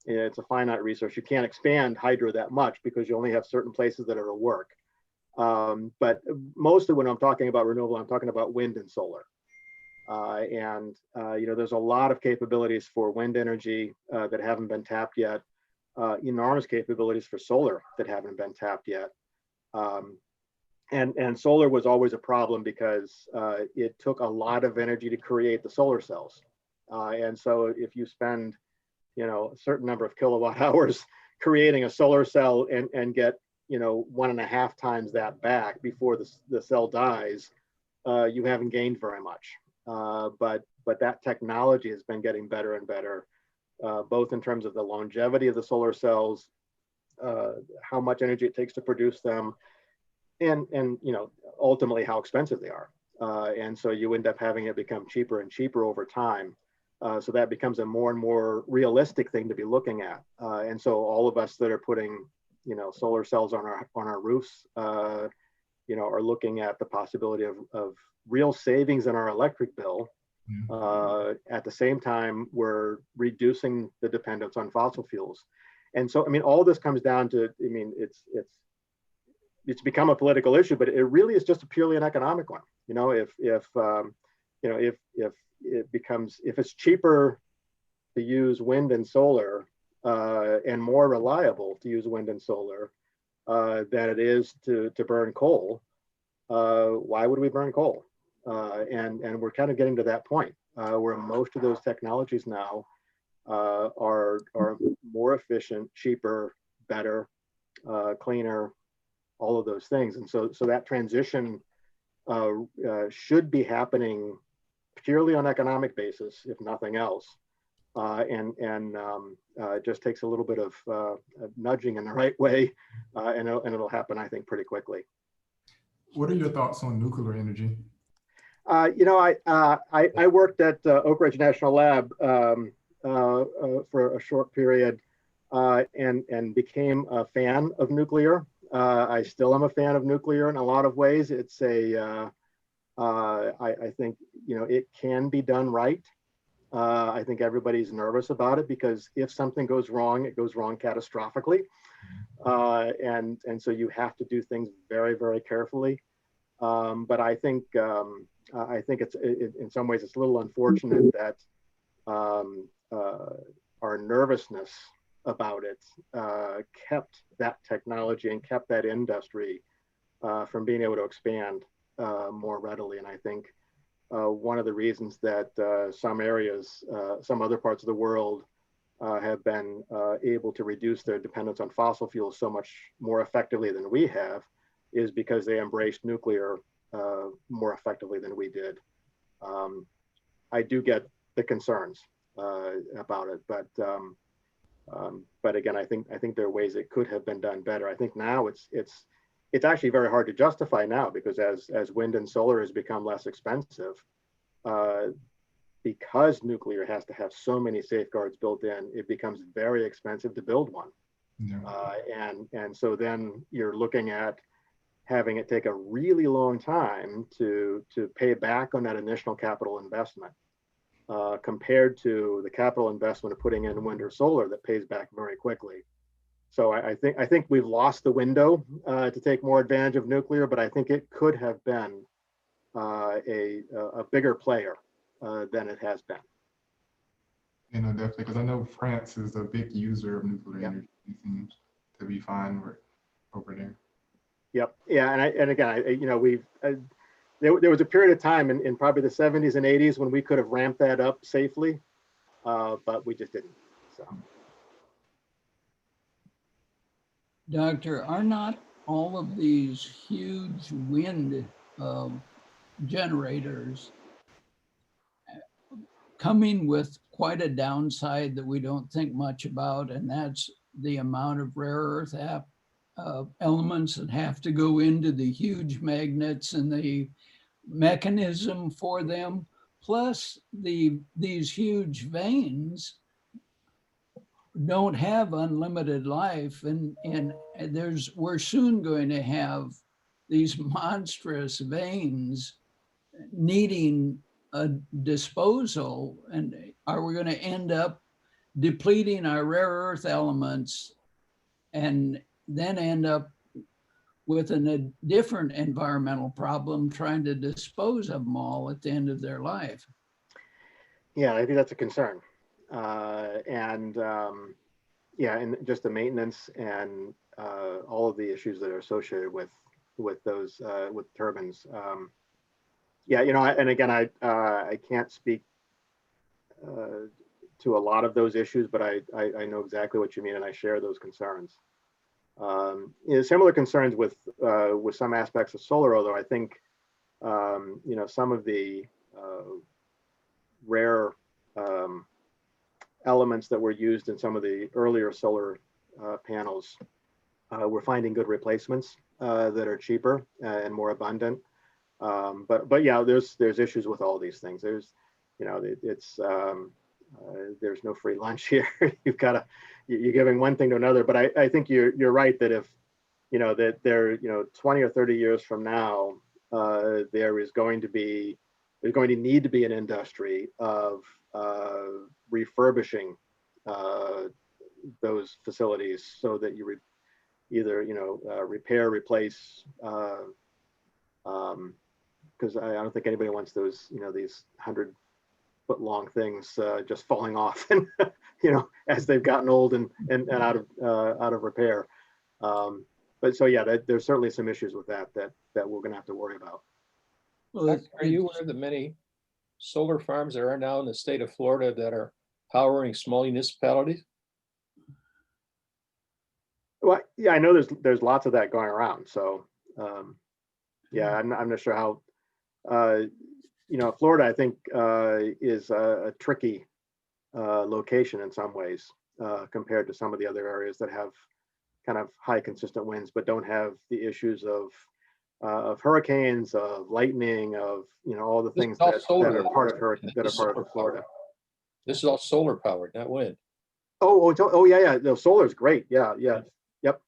it's a finite resource. You can't expand hydro that much because you only have certain places that it'll work. But mostly when I'm talking about renewable, I'm talking about wind and solar. There's a lot of capabilities for wind energy that haven't been tapped yet, enormous capabilities for solar that haven't been tapped yet. And solar was always a problem because it took a lot of energy to create the solar cells. And so if you spend, a certain number of kilowatt hours creating a solar cell and get, 1.5 times that back before the cell dies, you haven't gained very much. But that technology has been getting better and better, both in terms of the longevity of the solar cells, how much energy it takes to produce them, and ultimately how expensive they are. And so you end up having it become cheaper and cheaper over time. So that becomes a more and more realistic thing to be looking at. And so all of us that are putting, solar cells on our roofs, are looking at the possibility of real savings in our electric bill. At the same time, we're reducing the dependence on fossil fuels. And so, all this comes down to, it's become a political issue, but it really is just purely an economic one. If it's cheaper to use wind and solar and more reliable to use wind and solar than it is to burn coal, why would we burn coal? And we're kind of getting to that point where most of those technologies now are more efficient, cheaper, better, cleaner, all of those things. And so that transition should be happening purely on economic basis, if nothing else. It just takes a little bit of nudging in the right way, and it'll happen, I think, pretty quickly. What are your thoughts on nuclear energy? I worked at Oak Ridge National Lab for a short period and became a fan of nuclear. I still am a fan of nuclear in a lot of ways. It's I think, it can be done right. I think everybody's nervous about it because if something goes wrong, it goes wrong catastrophically. And so you have to do things very, very carefully. But I think it's in some ways it's a little unfortunate that our nervousness about it kept that technology and kept that industry from being able to expand more readily. And I think one of the reasons that some areas, some other parts of the world have been able to reduce their dependence on fossil fuels so much more effectively than we have is because they embraced nuclear more effectively than we did. I do get the concerns about it, but again, I think there are ways it could have been done better. I think now it's actually very hard to justify now because as wind and solar has become less expensive, because nuclear has to have so many safeguards built in, it becomes very expensive to build one. Yeah. And so then you're looking at having it take a really long time to pay back on that initial capital investment compared to the capital investment of putting in wind or solar that pays back very quickly. So I think we've lost the window to take more advantage of nuclear, but I think it could have been a bigger player than it has been. Definitely, because I know France is a big user of nuclear energy. It seems to be fine over there. Yep. Yeah. And again, there was a period of time in probably the 70s and 80s when we could have ramped that up safely, but we just didn't. So. Doctor, are not all of these huge wind generators coming with quite a downside that we don't think much about, and that's the amount of rare earth elements that have to go into the huge magnets and the mechanism for them, plus these huge vanes don't have unlimited life, and we're soon going to have these monstrous vanes needing a disposal, and are we going to end up depleting our rare earth elements and then end up with a different environmental problem, trying to dispose of them all at the end of their life. Yeah, I think that's a concern. Yeah, and just the maintenance and all of the issues that are associated with those with turbines. Yeah, you know, and again, I can't speak to a lot of those issues, but I know exactly what you mean, and I share those concerns. You know, similar concerns with some aspects of solar, although I think you know, some of the rare elements that were used in some of the earlier solar panels, we're finding good replacements that are cheaper and more abundant. But yeah, there's issues with all these things. There's, you know, there's no free lunch here. You're giving one thing to another. But I think you're right that if, you know, that there, you know, 20 or 30 years from now, there's going to need to be an industry of refurbishing those facilities so that you either, you know, repair, replace, because I don't think anybody wants those, you know, these 100-foot long things just falling off, and you know, as they've gotten old and out of repair. But so yeah, there's certainly some issues with that we're going to have to worry about. Well, Are you aware of the many solar farms there are now in the state of Florida that are powering small municipalities? Well, yeah, I know there's lots of that going around. So yeah, I'm not sure how. You know, Florida, I think, is a tricky location in some ways compared to some of the other areas that have kind of high consistent winds, but don't have the issues of hurricanes, of lightning, of, you know, all the things that are part of Florida. This is all solar powered, not wind. Oh yeah. No, solar is great. Yeah. Yep.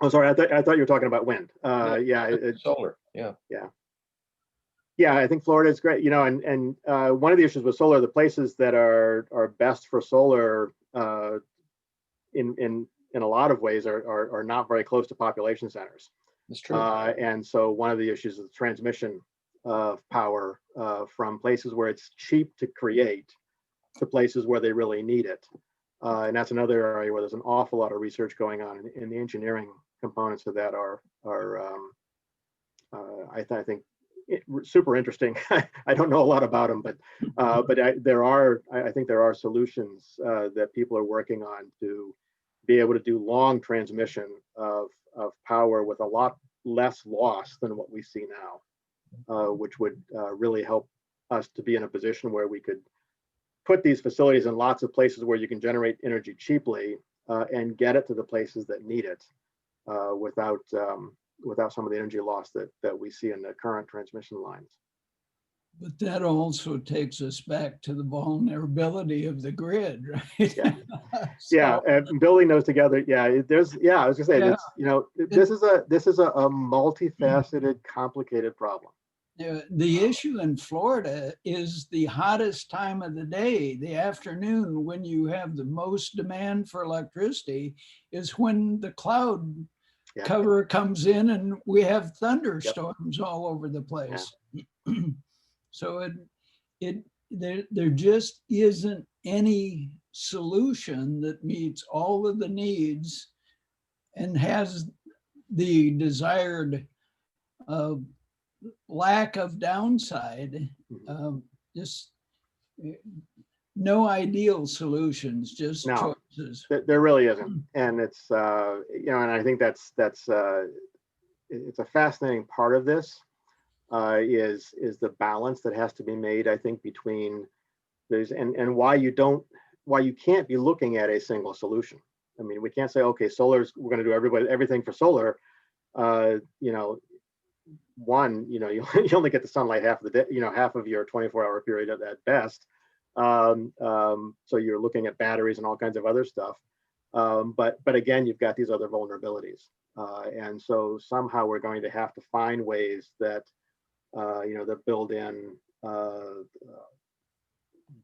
Oh, sorry. I thought you were talking about wind. Yeah. Solar. Yeah. Yeah, I think Florida is great. You know, and one of the issues with solar, the places that are best for solar in a lot of ways are not very close to population centers. That's true. And so one of the issues is the transmission of power from places where it's cheap to create to places where they really need it. And that's another area where there's an awful lot of research going on, and the engineering components of that are I think super interesting. I don't know a lot about them, but I think there are solutions that people are working on to be able to do long transmission of power with a lot less loss than what we see now, which would really help us to be in a position where we could put these facilities in lots of places where you can generate energy cheaply and get it to the places that need it without some of the energy loss that we see in the current transmission lines. But that also takes us back to the vulnerability of the grid, right? Yeah, yeah, and building those together. Yeah, I was gonna say, it's, you know, this is a multifaceted, complicated problem. The issue in Florida is the hottest time of the day, the afternoon, when you have the most demand for electricity, is when the cloud cover comes in and we have thunderstorms all over the place. So there just isn't any solution that meets all of the needs and has the desired lack of downside. Just no ideal solutions, just choices. There really isn't, and it's you know, and I think that's it's a fascinating part of this is the balance that has to be made, I think, between there's and why you can't be looking at a single solution. I mean, we can't say, okay, we're going to do everything for solar. You know, you only get the sunlight half of the day, you know, half of your 24-hour period at best. So you're looking at batteries and all kinds of other stuff. But again, you've got these other vulnerabilities. And so somehow we're going to have to find ways that, you know, that build in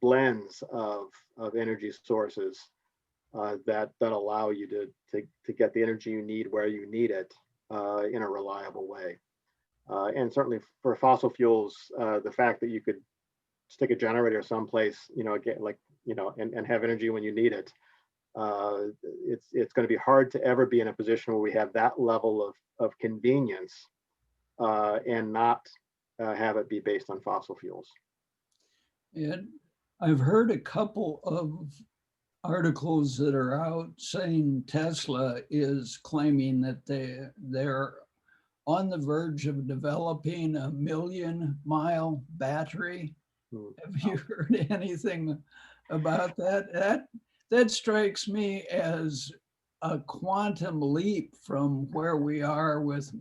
blends of energy sources that allow you to get the energy you need where you need it, in a reliable way. And certainly for fossil fuels, the fact that you could stick a generator someplace, get like, and have energy when you need it, it's going to be hard to ever be in a position where we have that level of convenience and not have it be based on fossil fuels. And I've heard a couple of articles that are out saying Tesla is claiming that they're on the verge of developing a 1,000,000-mile battery. Have you heard anything about that? That strikes me as a quantum leap from where we are with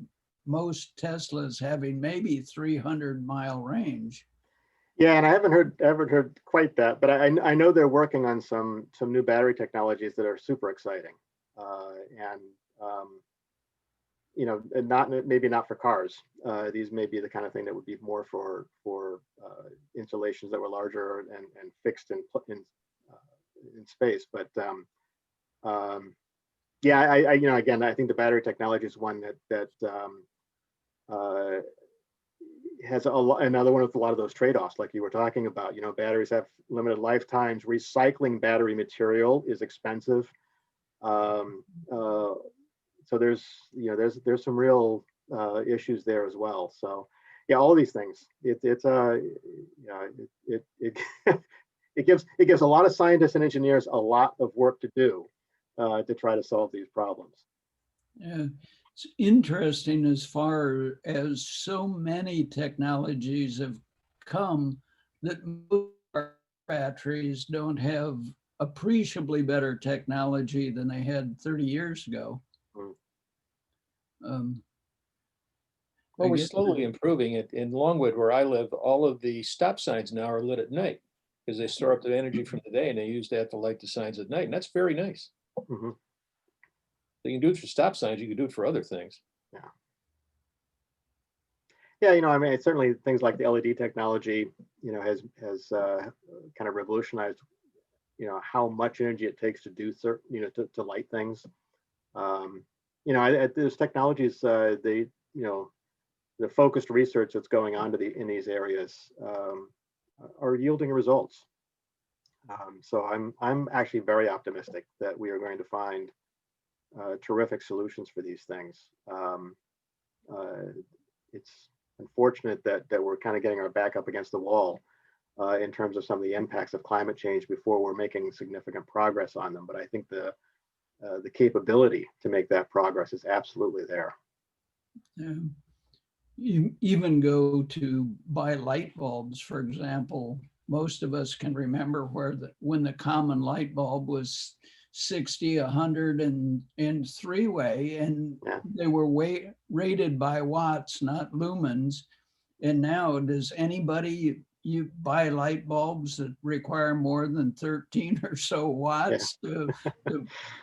most Teslas having maybe 300-mile range. Yeah, and I haven't heard quite that, but I know they're working on some new battery technologies that are super exciting, and maybe not for cars. These may be the kind of thing that would be more for installations that were larger and fixed in space. But yeah, again, I think the battery technology is one that has another one with a lot of those trade-offs, like you were talking about. Batteries have limited lifetimes. Recycling battery material is expensive. So there's some real issues there as well. So yeah, all these things. It gives a lot of scientists and engineers a lot of work to do to try to solve these problems. Yeah, it's interesting as far as so many technologies have come that batteries don't have appreciably better technology than they had 30 years ago. Well, we're slowly improving it. In Longwood, where I live, all of the stop signs now are lit at night because they store up the energy from the day and they use that to light the signs at night. And that's very nice. Mm-hmm. So you can do it for stop signs. You can do it for other things. Yeah. Yeah, it's certainly things like the LED technology, has kind of revolutionized, how much energy it takes to do certain, to light things. There's technologies, the focused research that's going on in these areas are yielding results. So I'm actually very optimistic that we are going to find terrific solutions for these things. It's unfortunate that we're kind of getting our back up against the wall in terms of some of the impacts of climate change before we're making significant progress on them. But I think the capability to make that progress is absolutely there. You even go to buy light bulbs, for example. Most of us can remember when the common light bulb was 60, 100, and 3-way, and they were rated by watts, not lumens. And now, does anybody you buy light bulbs that require more than 13 or so watts to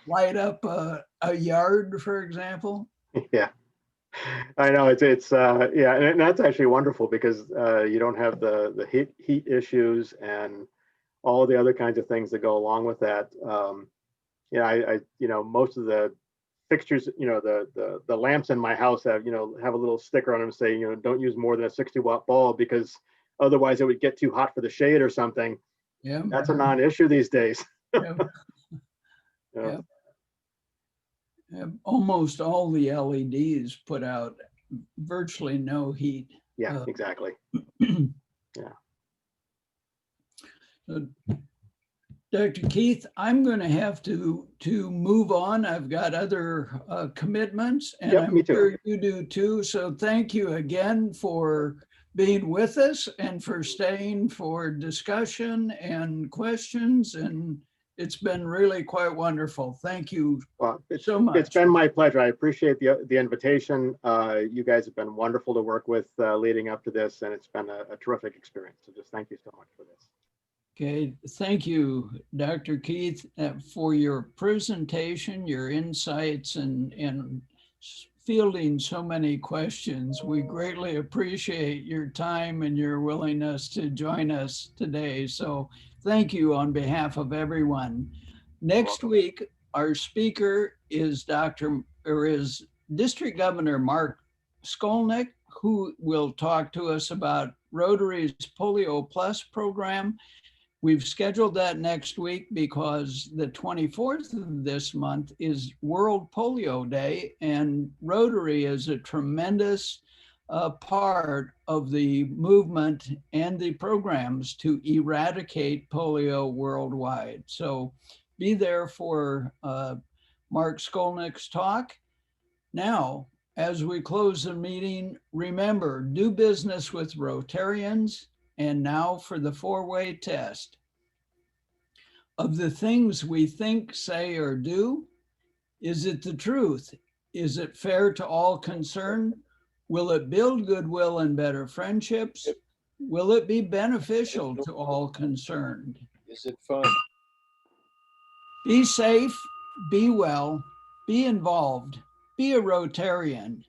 light up a yard, for example? Yeah, I know it's and that's actually wonderful because you don't have the heat issues and all the other kinds of things that go along with that. Most of the fixtures, the lamps in my house have a little sticker on them saying, don't use more than a 60-watt bulb because otherwise it would get too hot for the shade or something. Yeah, that's a non-issue these days. Yeah. Almost all the LEDs put out virtually no heat. Yeah, exactly. Yeah. Dr. Keith, I'm going to have to move on. I've got other commitments, and I'm sure you do too. So thank you again for being with us and for staying for discussion and questions. And it's been really quite wonderful. Thank you so much. It's been my pleasure. I appreciate the invitation. You guys have been wonderful to work with leading up to this, and it's been a terrific experience. So just thank you so much for this. Okay, thank you, Dr. Keith, for your presentation, your insights, and fielding so many questions. We greatly appreciate your time and your willingness to join us today. So thank you on behalf of everyone. Next week, our speaker is District Governor Mark Skolnick, who will talk to us about Rotary's Polio Plus program. We've scheduled that next week because the 24th of this month is World Polio Day, and Rotary is a tremendous part of the movement and the programs to eradicate polio worldwide. So be there for Mark Skolnick's talk. Now, as we close the meeting, remember, do business with Rotarians. And now for the four-way test. Of the things we think, say, or do, is it the truth? Is it fair to all concerned? Will it build goodwill and better friendships? Will it be beneficial to all concerned? Is it fun? Be safe, be well, be involved, be a Rotarian.